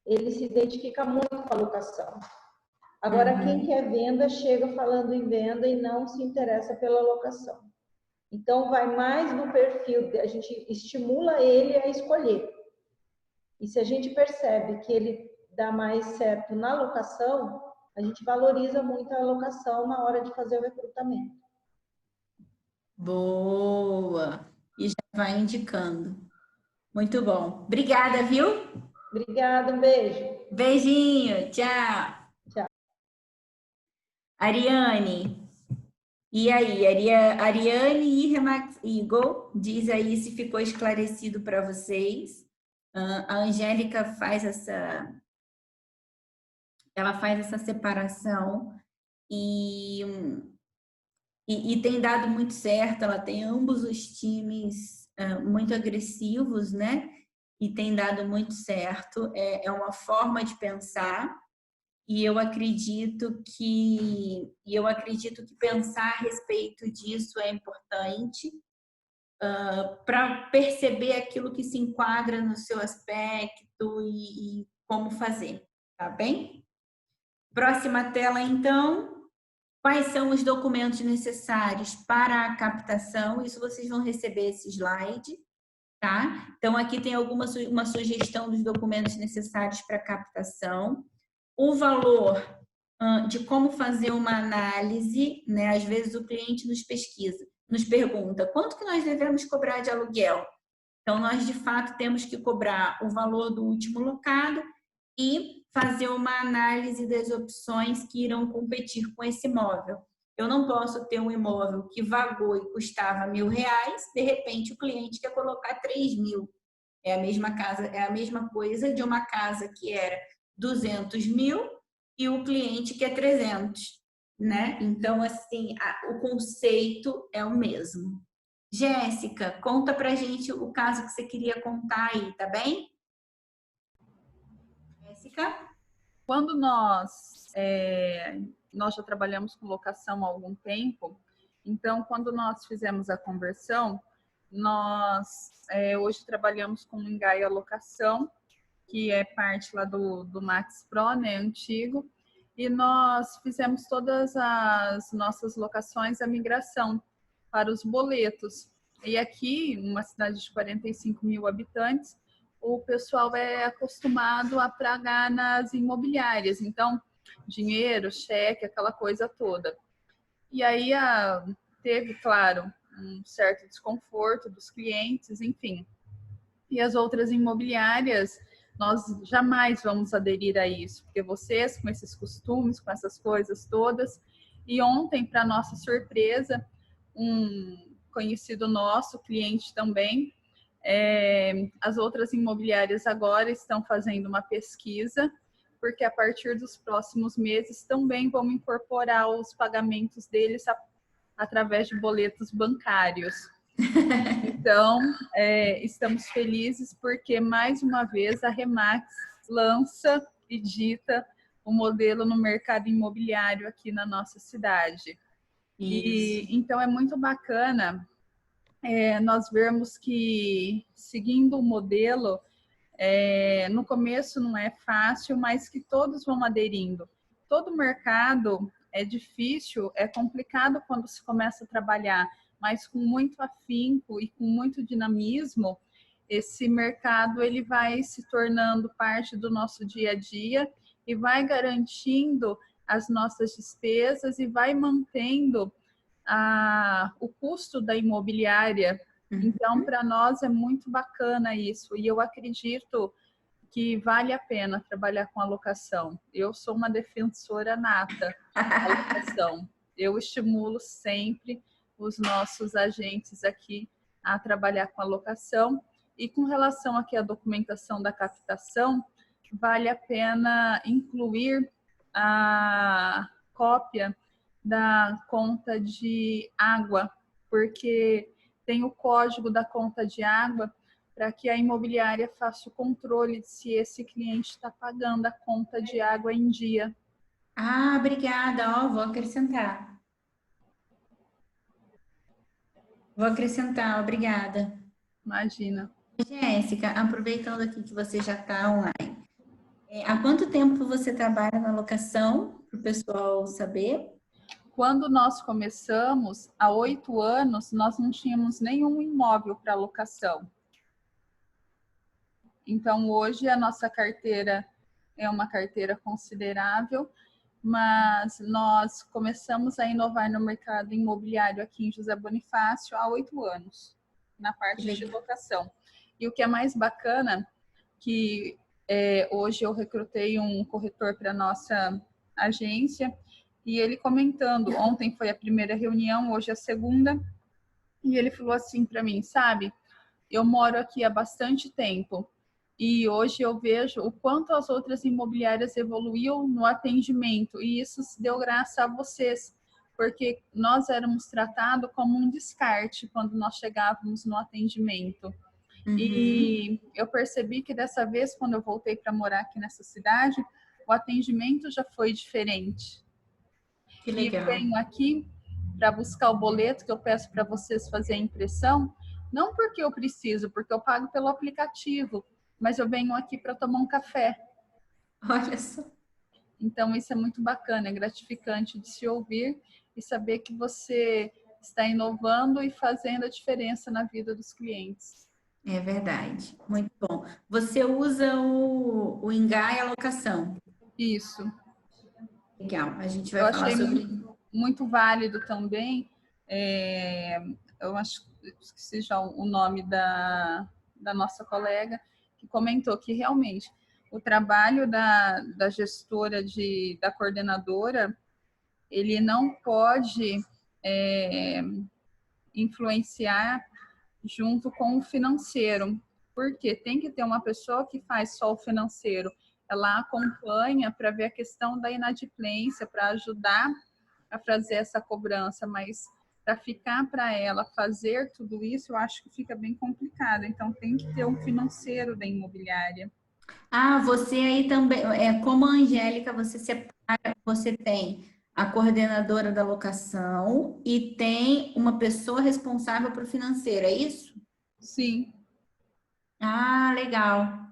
C: ele se identifica muito com a locação. Agora, quem quer venda chega falando em venda e não se interessa pela locação. Então, vai mais no perfil, a gente estimula ele a escolher. E se a gente percebe que ele dá mais certo na locação, a gente valoriza muito a locação na hora de fazer o recrutamento.
A: Boa! E já vai indicando. Muito bom. Obrigada, viu?
C: Obrigada, um beijo.
A: Beijinho, tchau.
C: Tchau.
A: Ariane, e aí? Ariane e Remax Eagle, diz aí se ficou esclarecido para vocês. A Angélica ela faz essa separação e tem dado muito certo. Ela tem ambos os times muito agressivos, né? E tem dado muito certo. É uma forma de pensar. E eu acredito que pensar a respeito disso é importante para perceber aquilo que se enquadra no seu aspecto e como fazer, tá bem? Próxima tela, então. Quais são os documentos necessários para a captação? Isso vocês vão receber esse slide, tá? Então, aqui tem uma sugestão dos documentos necessários para a captação. O valor de como fazer uma análise, né? Às vezes o cliente nos pergunta quanto que nós devemos cobrar de aluguel. Então, nós de fato temos que cobrar o valor do último locado e fazer uma análise das opções que irão competir com esse imóvel. Eu não posso ter um imóvel que vagou e custava R$1.000, de repente o cliente quer colocar 3.000. É a mesma casa, é a mesma coisa de uma casa que era 200.000 e o cliente quer 300, né? Então, assim, o conceito é o mesmo. Jéssica, conta pra gente o caso que você queria contar aí, tá bem? Jéssica?
B: Quando nós já trabalhamos com locação há algum tempo, então quando nós fizemos a conversão, nós hoje trabalhamos com Engaia Locação que é parte lá do Max Pro, né, antigo, e nós fizemos todas as nossas locações, a migração para os boletos. E aqui, uma cidade de 45 mil habitantes, o pessoal é acostumado a pagar nas imobiliárias, então, dinheiro, cheque, aquela coisa toda. E aí teve, claro, um certo desconforto dos clientes, enfim. E as outras imobiliárias, nós jamais vamos aderir a isso, porque vocês, com esses costumes, com essas coisas todas. E ontem, para nossa surpresa, um conhecido nosso, cliente também, as outras imobiliárias agora estão fazendo uma pesquisa, porque a partir dos próximos meses também vão incorporar os pagamentos deles através de boletos bancários. Então, estamos felizes porque, mais uma vez, a Remax lança e dita o modelo no mercado imobiliário aqui na nossa cidade. E, então, é muito bacana nós vermos que, seguindo o modelo, no começo não é fácil, mas que todos vão aderindo. Todo mercado é difícil, é complicado quando se começa a trabalhar, mas com muito afinco e com muito dinamismo, esse mercado ele vai se tornando parte do nosso dia a dia e vai garantindo as nossas despesas e vai mantendo o custo da imobiliária. Então, para nós é muito bacana isso e eu acredito que vale a pena trabalhar com alocação. Eu sou uma defensora nata da alocação. Eu estimulo sempre os nossos agentes aqui a trabalhar com alocação. E com relação aqui à documentação da captação, vale a pena incluir a cópia da conta de água, porque tem o código da conta de água para que a imobiliária faça o controle de se esse cliente está pagando a conta de água em dia.
A: Ah, obrigada. Vou acrescentar. Vou acrescentar, obrigada.
B: Imagina.
A: Jéssica, aproveitando aqui que você já está online, há quanto tempo você trabalha na locação, para o pessoal saber?
B: Quando nós começamos, há 8 anos, nós não tínhamos nenhum imóvel para locação. Então, hoje a nossa carteira é uma carteira considerável, mas nós começamos a inovar no mercado imobiliário aqui em José Bonifácio há 8 anos, na parte de locação. E o que é mais bacana, que hoje eu recrutei um corretor para a nossa agência, e ele comentando, ontem foi a primeira reunião, hoje é a segunda, e ele falou assim para mim, sabe, eu moro aqui há bastante tempo, e hoje eu vejo o quanto as outras imobiliárias evoluíam no atendimento, e isso se deu graças a vocês, porque nós éramos tratados como um descarte quando nós chegávamos no atendimento. Uhum. E eu percebi que dessa vez, quando eu voltei para morar aqui nessa cidade, o atendimento já foi diferente.
A: Que legal.
B: E eu venho aqui para buscar o boleto que eu peço para vocês fazer a impressão, não porque eu preciso, porque eu pago pelo aplicativo, mas eu venho aqui para tomar um café.
A: Olha só.
B: Então, isso é muito bacana, é gratificante de se ouvir e saber que você está inovando e fazendo a diferença na vida dos clientes.
A: É verdade, muito bom. Você usa o Engai Alocação?
B: Isso.
A: Legal, a gente vai falar sobre...
B: muito válido também, eu acho que esqueci já o nome da nossa colega, que comentou que realmente o trabalho da gestora, da coordenadora, ele não pode influenciar junto com o financeiro, porque tem que ter uma pessoa que faz só o financeiro, ela acompanha para ver a questão da inadimplência, para ajudar a fazer essa cobrança, mas para ficar para ela fazer tudo isso, eu acho que fica bem complicado. Então, tem que ter um financeiro da imobiliária.
A: Ah, você aí também, como a Angélica, você separa, você tem a coordenadora da locação e tem uma pessoa responsável para o financeiro, é isso?
B: Sim.
A: Ah, legal.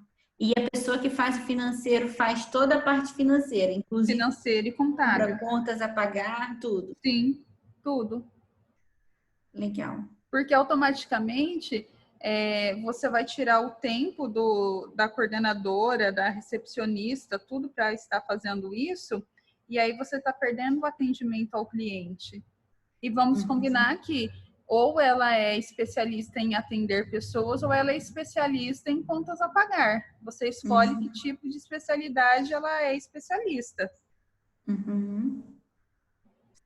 A: E a pessoa que faz o financeiro faz toda a parte financeira, inclusive
B: Financeiro e contábil.
A: contas a pagar, tudo.
B: Sim, tudo.
A: Legal.
B: Porque automaticamente você vai tirar o tempo da coordenadora, da recepcionista, tudo para estar fazendo isso, e aí você está perdendo o atendimento ao cliente. E vamos combinar que ou ela é especialista em atender pessoas, ou ela é especialista em contas a pagar. Você escolhe que tipo de especialidade ela é especialista.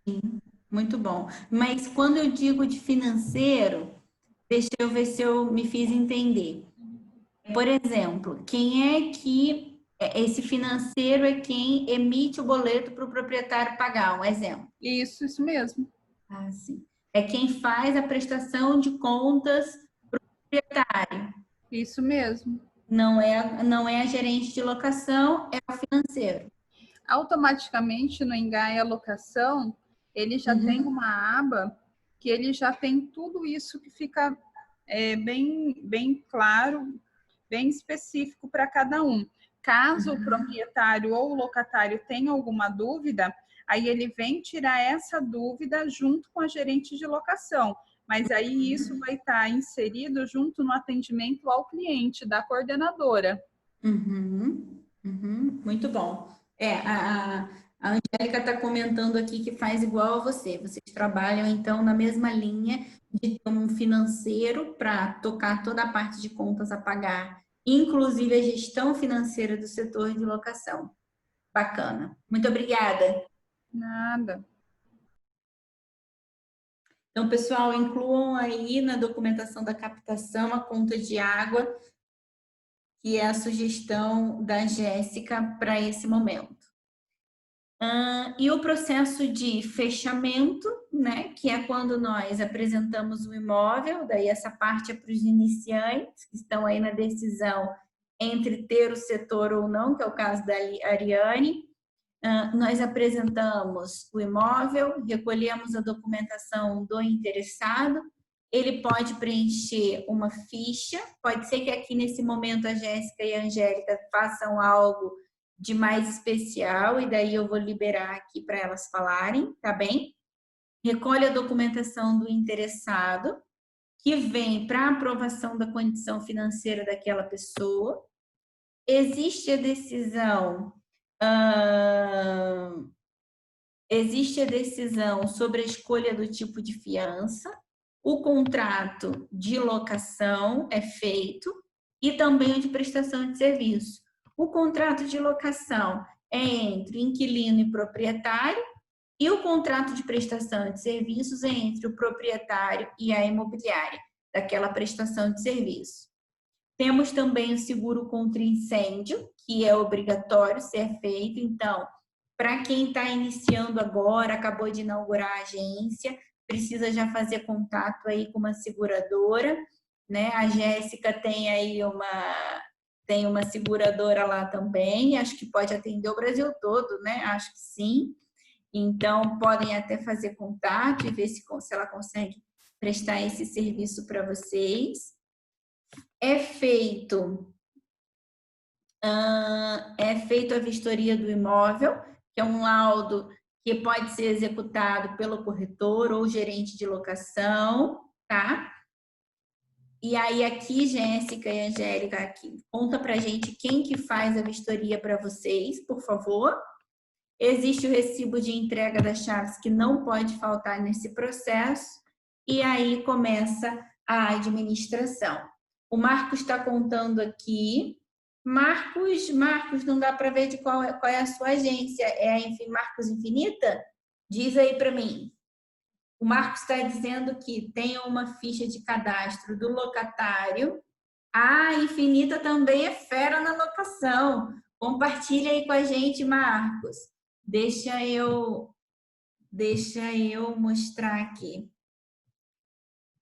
A: Sim, muito bom. Mas quando eu digo de financeiro, deixa eu ver se eu me fiz entender. Por exemplo, quem é que esse financeiro é quem emite o boleto para o proprietário pagar, um exemplo.
B: Isso mesmo.
A: Ah, sim. É quem faz a prestação de contas para o proprietário.
B: Isso mesmo.
A: Não é a gerente de locação, é o financeiro.
B: Automaticamente no Engaia Locação, ele já tem uma aba que ele já tem tudo isso que fica bem claro, bem específico para cada um. Caso o proprietário ou o locatário tenha alguma dúvida, aí ele vem tirar essa dúvida junto com a gerente de locação. Mas aí isso vai estar inserido junto no atendimento ao cliente da coordenadora.
A: Muito bom. A Angélica está comentando aqui que faz igual a você. Vocês trabalham, então, na mesma linha de ter um financeiro para tocar toda a parte de contas a pagar, inclusive a gestão financeira do setor de locação. Bacana. Muito obrigada.
B: Nada.
A: Então, pessoal, incluam aí na documentação da captação a conta de água, que é a sugestão da Jéssica para esse momento. E o processo de fechamento, né, que é quando nós apresentamos o imóvel, daí essa parte é para os iniciantes, que estão aí na decisão entre ter o setor ou não, que é o caso da Ariane. Nós apresentamos o imóvel, recolhemos a documentação do interessado, ele pode preencher uma ficha, pode ser que aqui nesse momento a Jéssica e a Angélica façam algo de mais especial, e daí eu vou liberar aqui para elas falarem, tá bem? Recolhe a documentação do interessado, que vem para aprovação da condição financeira daquela pessoa. Existe a decisão sobre a escolha do tipo de fiança, o contrato de locação é feito e também o de prestação de serviço. O contrato de locação é entre inquilino e proprietário e o contrato de prestação de serviços é entre o proprietário e a imobiliária daquela prestação de serviço. Temos também o seguro contra incêndio, que é obrigatório ser feito. Então, para quem está iniciando agora, acabou de inaugurar a agência, precisa já fazer contato aí com uma seguradora, né? A Jéssica tem aí uma seguradora lá também, acho que pode atender o Brasil todo, né? Acho que sim. Então, podem até fazer contato e ver se ela consegue prestar esse serviço para vocês. É feito a vistoria do imóvel, que é um laudo que pode ser executado pelo corretor ou gerente de locação, tá? E aí aqui, Jéssica e Angélica, aqui, conta pra gente quem que faz a vistoria para vocês, por favor. Existe o recibo de entrega das chaves que não pode faltar nesse processo, e aí começa a administração. O Marcos está contando aqui. Marcos, não dá para ver de qual é a sua agência. É a Marcos Infinita? Diz aí para mim. O Marcos está dizendo que tem uma ficha de cadastro do locatário. A Infinita também é fera na locação. Compartilha aí com a gente, Marcos. Deixa eu mostrar aqui.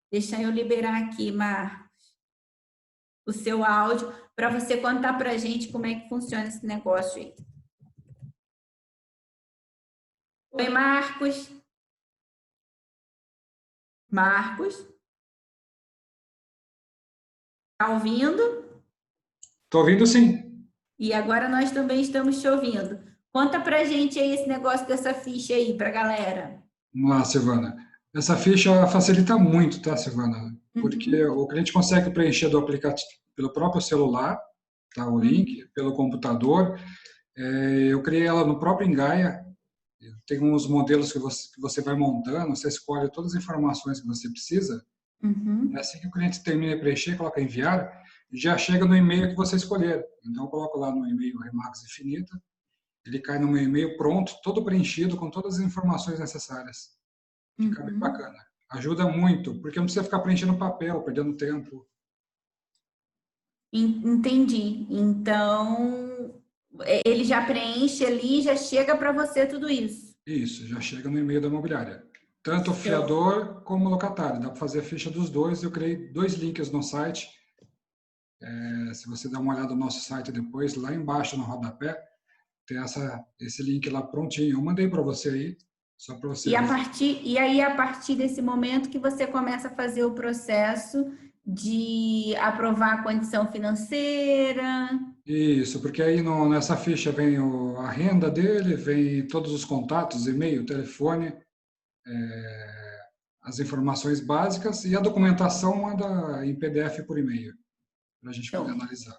A: Deixa eu liberar aqui, Marcos, o seu áudio, para você contar para a gente como é que funciona esse negócio aí. Oi, Marcos. Marcos? Tá ouvindo?
D: Estou ouvindo sim.
A: E agora nós também estamos te ouvindo. Conta pra gente aí esse negócio dessa ficha aí, pra galera.
D: Vamos lá, Silvana. Essa ficha facilita muito, tá, Silvana? Porque
A: Uhum.
D: o cliente consegue preencher do aplicativo pelo próprio celular, tá, o link, pelo computador. Eu criei ela no próprio Engaia. Tem uns modelos que você vai montando, você escolhe todas as informações que você precisa. E
A: Uhum.
D: assim que o cliente termina de preencher, coloca enviar, já chega no e-mail que você escolher. Então, eu coloco lá no e-mail Remax Infinita, ele cai no meu e-mail pronto, todo preenchido, com todas as informações necessárias. Fica bem
A: Uhum.
D: bacana. Ajuda muito, porque não precisa ficar preenchendo papel, perdendo tempo.
A: Entendi. Então, ele já preenche ali, já chega para você tudo isso.
D: Isso, já chega no e-mail da imobiliária. Tanto o
A: Show.
D: fiador como o locatário. Dá para fazer a ficha dos dois. Eu criei 2 links no site. Se você der uma olhada no nosso site depois, lá embaixo no rodapé, tem esse link lá prontinho. Eu mandei para você aí, só para você ver.
A: E aí, a partir desse momento que você começa a fazer o processo de aprovar a condição financeira.
D: Isso, porque aí nessa ficha vem a renda dele, vem todos os contatos, e-mail, telefone, as informações básicas e a documentação manda em PDF por e-mail, para a gente poder
A: Show.
D: analisar.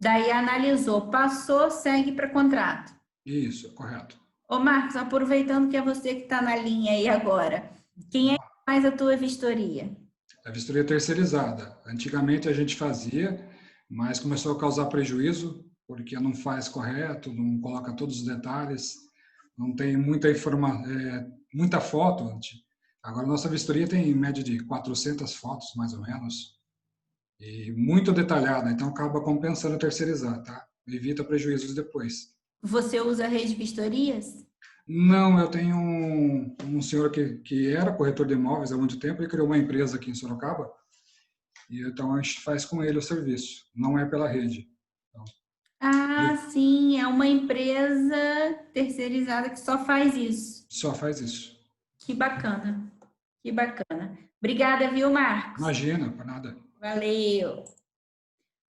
A: Daí analisou, passou, segue para contrato.
D: Isso, correto.
A: Ô Marcos, aproveitando que é você que está na linha aí agora, quem é que faz a tua vistoria?
D: A vistoria terceirizada. Antigamente a gente fazia, mas começou a causar prejuízo, porque não faz correto, não coloca todos os detalhes, não tem muita foto. Agora nossa vistoria tem em média de 400 fotos, mais ou menos, e muito detalhada, então acaba compensando terceirizar, tá? Evita prejuízos depois.
A: Você usa a rede vistorias?
D: Não, eu tenho um senhor que era corretor de imóveis há muito tempo e criou uma empresa aqui em Sorocaba, e então a gente faz com ele o serviço, não é pela rede. Então,
A: Ah,
D: ele
A: sim, é uma empresa terceirizada que só faz isso.
D: só faz isso.
A: Que bacana, que bacana. Obrigada, viu, Marcos?
D: Imagina, para nada.
A: Valeu.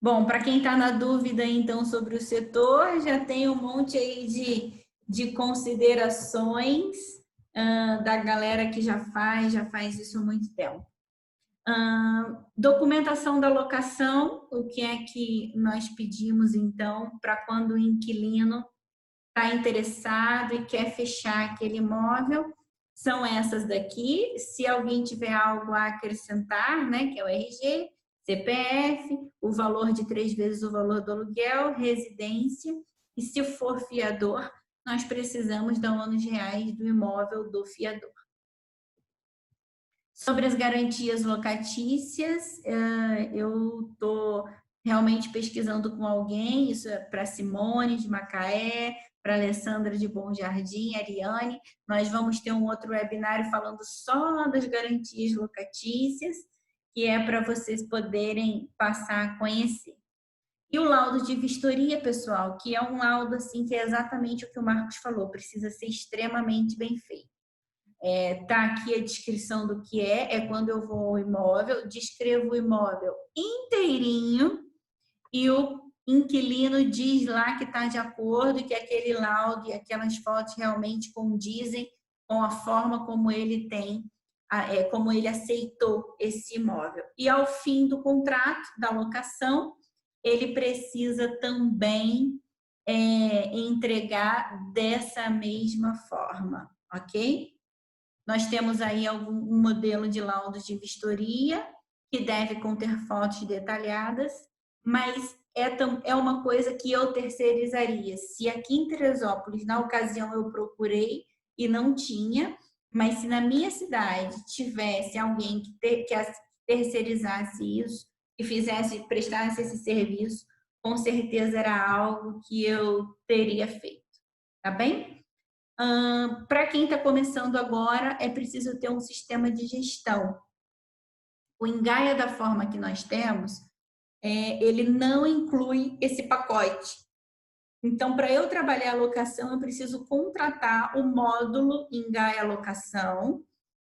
A: Bom, para quem está na dúvida, então, sobre o setor, já tem um monte aí de considerações da galera que já faz isso há muito tempo. Documentação da locação, o que é que nós pedimos, então, para quando o inquilino está interessado e quer fechar aquele imóvel, são essas daqui. Se alguém tiver algo a acrescentar, né, que é o RG, CPF, o valor de 3 vezes o valor do aluguel, residência, e se for fiador, nós precisamos da ônus reais do imóvel do fiador. Sobre as garantias locatícias, eu estou realmente pesquisando com alguém, isso é para Simone de Macaé, para Alessandra de Bom Jardim, Ariane. Nós vamos ter um outro webinário falando só das garantias locatícias, que é para vocês poderem passar a conhecer. E o laudo de vistoria, pessoal, que é um laudo assim que é exatamente o que o Marcos falou, precisa ser extremamente bem feito. Tá aqui a descrição do que é quando eu vou ao imóvel, descrevo o imóvel inteirinho e o inquilino diz lá que está de acordo e que aquele laudo e aquelas fotos realmente condizem com a forma como ele como ele aceitou esse imóvel. E ao fim do contrato da locação, ele precisa também entregar dessa mesma forma, ok? Nós temos aí um modelo de laudo de vistoria, que deve conter fotos detalhadas, mas é uma coisa que eu terceirizaria. Se aqui em Teresópolis, na ocasião, eu procurei e não tinha, mas se na minha cidade tivesse alguém que terceirizasse isso, que prestasse esse serviço, com certeza era algo que eu teria feito, tá bem? Para quem está começando agora, é preciso ter um sistema de gestão. O Engaia, da forma que nós temos, ele não inclui esse pacote. Então, para eu trabalhar a locação, eu preciso contratar o módulo Engaia Locação,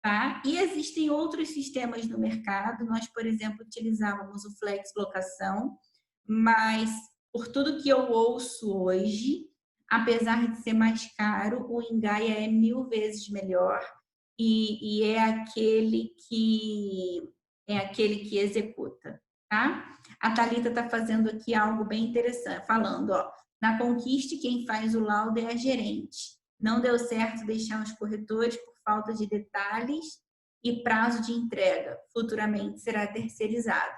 A: tá? E existem outros sistemas no mercado. Nós, por exemplo, utilizávamos o Flex Locação, mas por tudo que eu ouço hoje, apesar de ser mais caro, o Engaia é 1000 vezes melhor e é aquele que executa, tá? A Thalita está fazendo aqui algo bem interessante, falando, ó, na Conquiste quem faz o laudo é a gerente. Não deu certo deixar os corretores por falta de detalhes e prazo de entrega. Futuramente será terceirizado.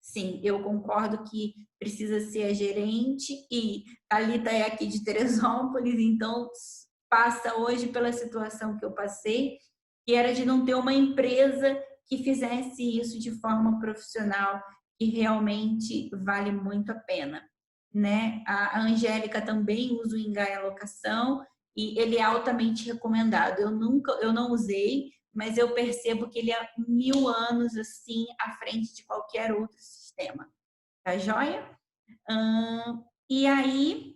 A: Sim, eu concordo que precisa ser a gerente e Thalita é aqui de Teresópolis, então passa hoje pela situação que eu passei, que era de não ter uma empresa que fizesse isso de forma profissional, que realmente vale muito a pena, né? A Angélica também usa o Engaia Locação e ele é altamente recomendado. Eu não usei, mas eu percebo que ele é 1000 anos assim à frente de qualquer outro sistema. Tá joia? E aí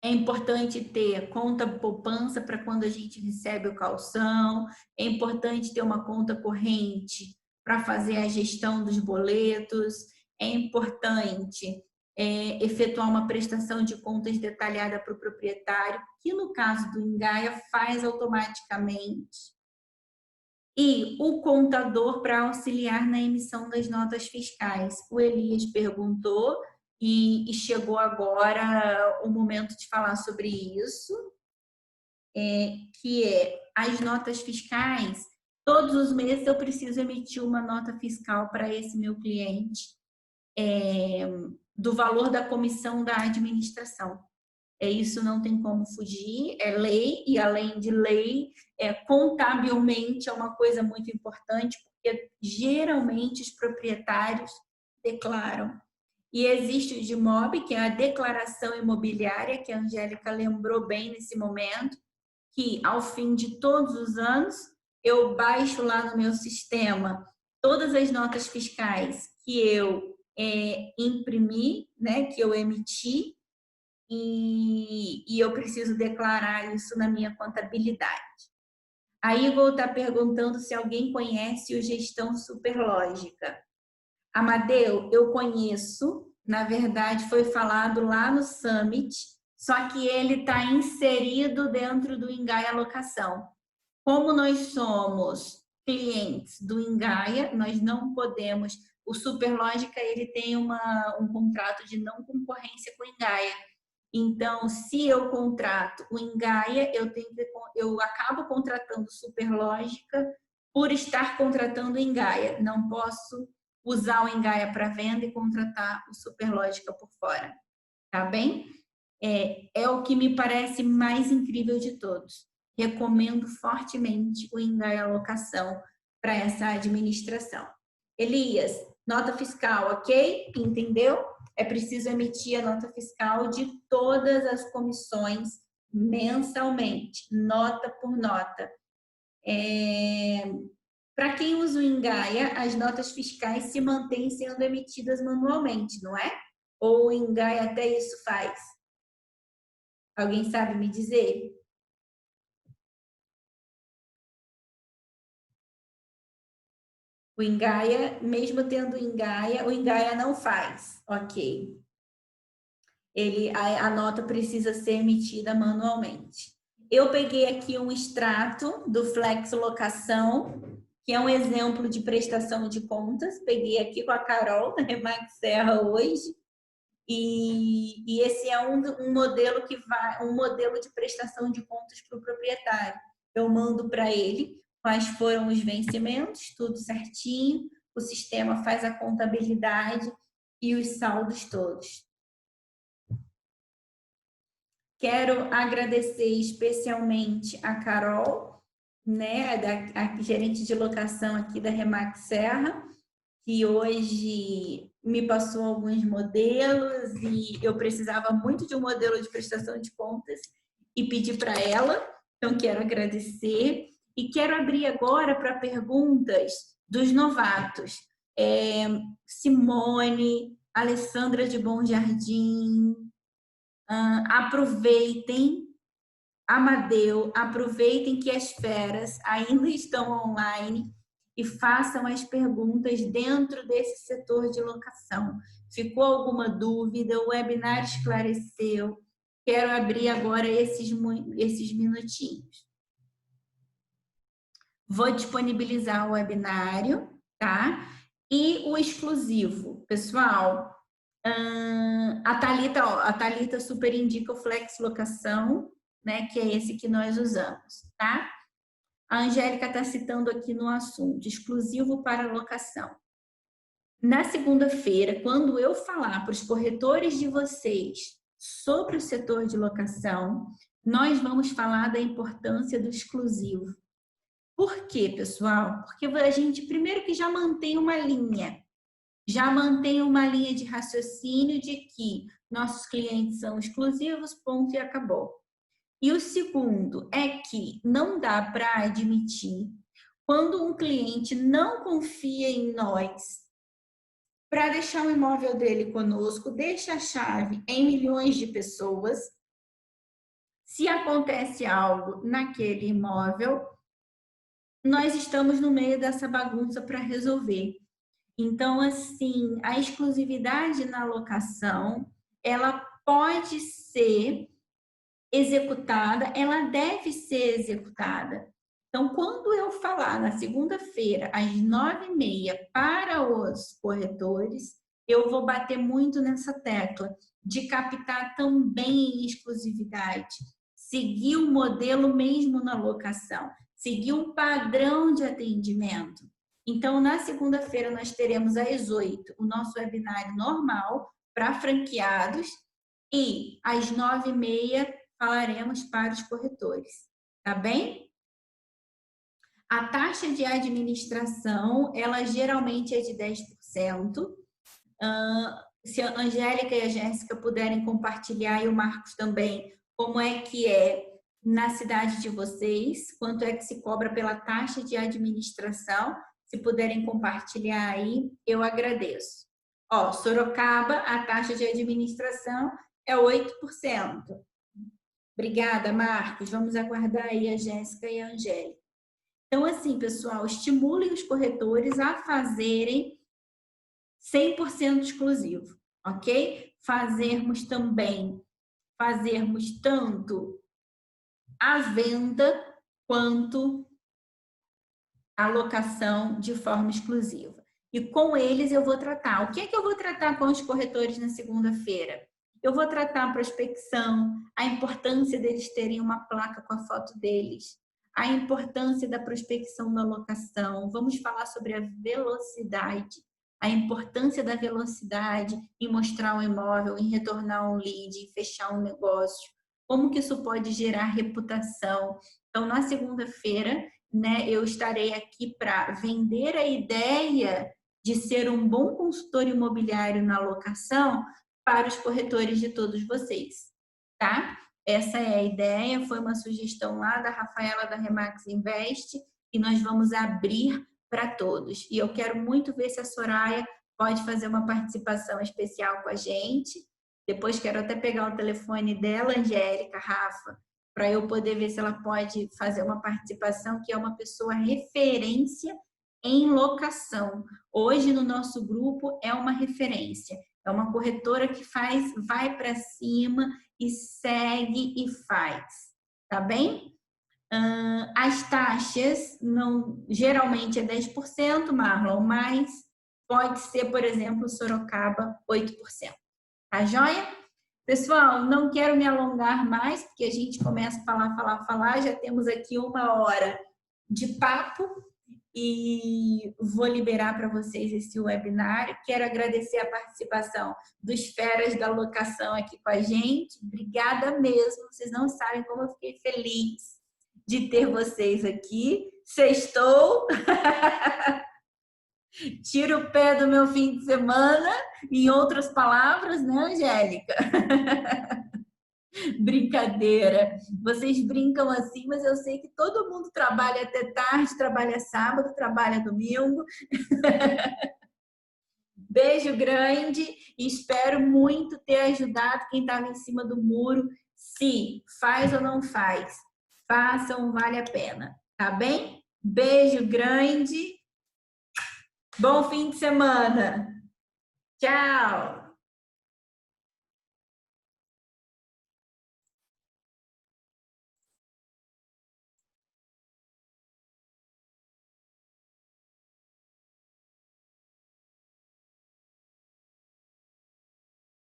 A: é importante ter conta poupança para quando a gente recebe o calção, é importante ter uma conta corrente para fazer a gestão dos boletos, é importante efetuar uma prestação de contas detalhada para o proprietário, que no caso do Engaia faz automaticamente, e o contador para auxiliar na emissão das notas fiscais. O Elias perguntou e chegou agora o momento de falar sobre isso, que é as notas fiscais. Todos os meses eu preciso emitir uma nota fiscal para esse meu cliente do valor da comissão da administração. Isso não tem como fugir, é lei, e além de lei, contabilmente é uma coisa muito importante, porque geralmente os proprietários declaram. E existe o DIMOB, que é a declaração imobiliária, que a Angélica lembrou bem nesse momento, que ao fim de todos os anos, eu baixo lá no meu sistema todas as notas fiscais que eu imprimi, né, que eu emiti, e eu preciso declarar isso na minha contabilidade. Aí vou estar perguntando se alguém conhece o Gestão Superlógica. Amadeu, eu conheço, na verdade foi falado lá no Summit, só que ele está inserido dentro do Engaia Locação. Como nós somos clientes do Engaia, nós não podemos... O Superlógica ele tem um contrato de não concorrência com o Engaia. Então, se eu contrato o Engaia, eu acabo contratando Superlógica por estar contratando o Engaia. Não posso usar o Engaia para venda e contratar o Superlógica por fora. Tá bem? É o que me parece mais incrível de todos. Recomendo fortemente o Engaia Locação para essa administração. Elias, nota fiscal, ok? Entendeu? É preciso emitir a nota fiscal de todas as comissões mensalmente, nota por nota. Para quem usa o Engaia, as notas fiscais se mantêm sendo emitidas manualmente, não é? Ou o Engaia até isso faz? Alguém sabe me dizer? O Engaia, mesmo tendo o Engaia não faz, ok. A nota precisa ser emitida manualmente. Eu peguei aqui um extrato do Flex Locação, que é um exemplo de prestação de contas. Peguei aqui com a Carol, da Remax Serra, hoje. E esse é um modelo de prestação de contas para o proprietário. Eu mando para ele quais foram os vencimentos, tudo certinho. O sistema faz a contabilidade e os saldos todos. Quero agradecer especialmente a Carol, né, a gerente de locação aqui da Remax Serra, que hoje me passou alguns modelos e eu precisava muito de um modelo de prestação de contas e pedi para ela, então quero agradecer. E quero abrir agora para perguntas dos novatos. Simone, Alessandra de Bom Jardim, aproveitem, Amadeu, aproveitem que as feras ainda estão online e façam as perguntas dentro desse setor de locação. Ficou alguma dúvida? O webinar esclareceu. Quero abrir agora esses minutinhos. Vou disponibilizar o webinário, tá? E o exclusivo. Pessoal, a Thalita super indica o Flex Locação, né? Que é esse que nós usamos, tá? A Angélica está citando aqui no assunto, exclusivo para locação. Na segunda-feira, quando eu falar para os corretores de vocês sobre o setor de locação, nós vamos falar da importância do exclusivo. Por quê, pessoal? Porque a gente, primeiro que já mantém uma linha de raciocínio de que nossos clientes são exclusivos, ponto e acabou. E o segundo é que não dá para admitir quando um cliente não confia em nós para deixar o imóvel dele conosco, deixa a chave em milhões de pessoas. Se acontece algo naquele imóvel, nós estamos no meio dessa bagunça para resolver. Então, assim, a exclusividade na locação, ela pode ser executada, ela deve ser executada. Então, quando eu falar na segunda-feira, às 9h30, para os corretores, eu vou bater muito nessa tecla de captar também em exclusividade, seguir o modelo mesmo na locação, seguir um padrão de atendimento. Então, na segunda-feira, nós teremos às 8h o nosso webinário normal para franqueados e às 9h30 falaremos para os corretores, tá bem? A taxa de administração, ela geralmente é de 10%. Se a Angélica e a Jéssica puderem compartilhar, e o Marcos também, como é que é na cidade de vocês, quanto é que se cobra pela taxa de administração, se puderem compartilhar aí, eu agradeço. Ó, Sorocaba, a taxa de administração é 8%. Obrigada, Marcos. Vamos aguardar aí a Jéssica e a Angélica. Então, assim, pessoal, estimulem os corretores a fazerem 100% exclusivo, ok? Fazermos tanto a venda quanto a locação de forma exclusiva. E com eles eu vou tratar. O que é que eu vou tratar com os corretores na segunda-feira? Eu vou tratar a prospecção, a importância deles terem uma placa com a foto deles, a importância da prospecção na locação. Vamos falar sobre a velocidade, a importância da velocidade em mostrar um imóvel, em retornar um lead, em fechar um negócio. Como que isso pode gerar reputação? Então, na segunda-feira, né, eu estarei aqui para vender a ideia de ser um bom consultor imobiliário na locação para os corretores de todos vocês, tá? Essa é a ideia, foi uma sugestão lá da Rafaela da Remax Invest e nós vamos abrir para todos. E eu quero muito ver se a Soraya pode fazer uma participação especial com a gente. Depois quero até pegar o telefone dela, Angélica, Rafa, para eu poder ver se ela pode fazer uma participação, que é uma pessoa referência em locação. Hoje no nosso grupo é uma referência. É uma corretora que vai para cima e segue e faz, tá bem? As taxas, geralmente é 10%, Marlon, mas pode ser, por exemplo, Sorocaba, 8%. Tá joia? Pessoal, não quero me alongar mais, porque a gente começa a falar. Já temos aqui 1 hora de papo. E vou liberar para vocês esse webinário. Quero agradecer a participação dos feras da locação aqui com a gente. Obrigada mesmo. Vocês não sabem como eu fiquei feliz de ter vocês aqui. Sextou. Tira o pé do meu fim de semana. Em outras palavras, né, Angélica? Brincadeira. Vocês brincam assim, mas eu sei que todo mundo trabalha até tarde, trabalha sábado, trabalha domingo. Beijo grande e espero muito ter ajudado quem estava em cima do muro. Se faz ou não faz, façam, vale a pena. Tá bem? Beijo grande Bom fim de semana. Tchau.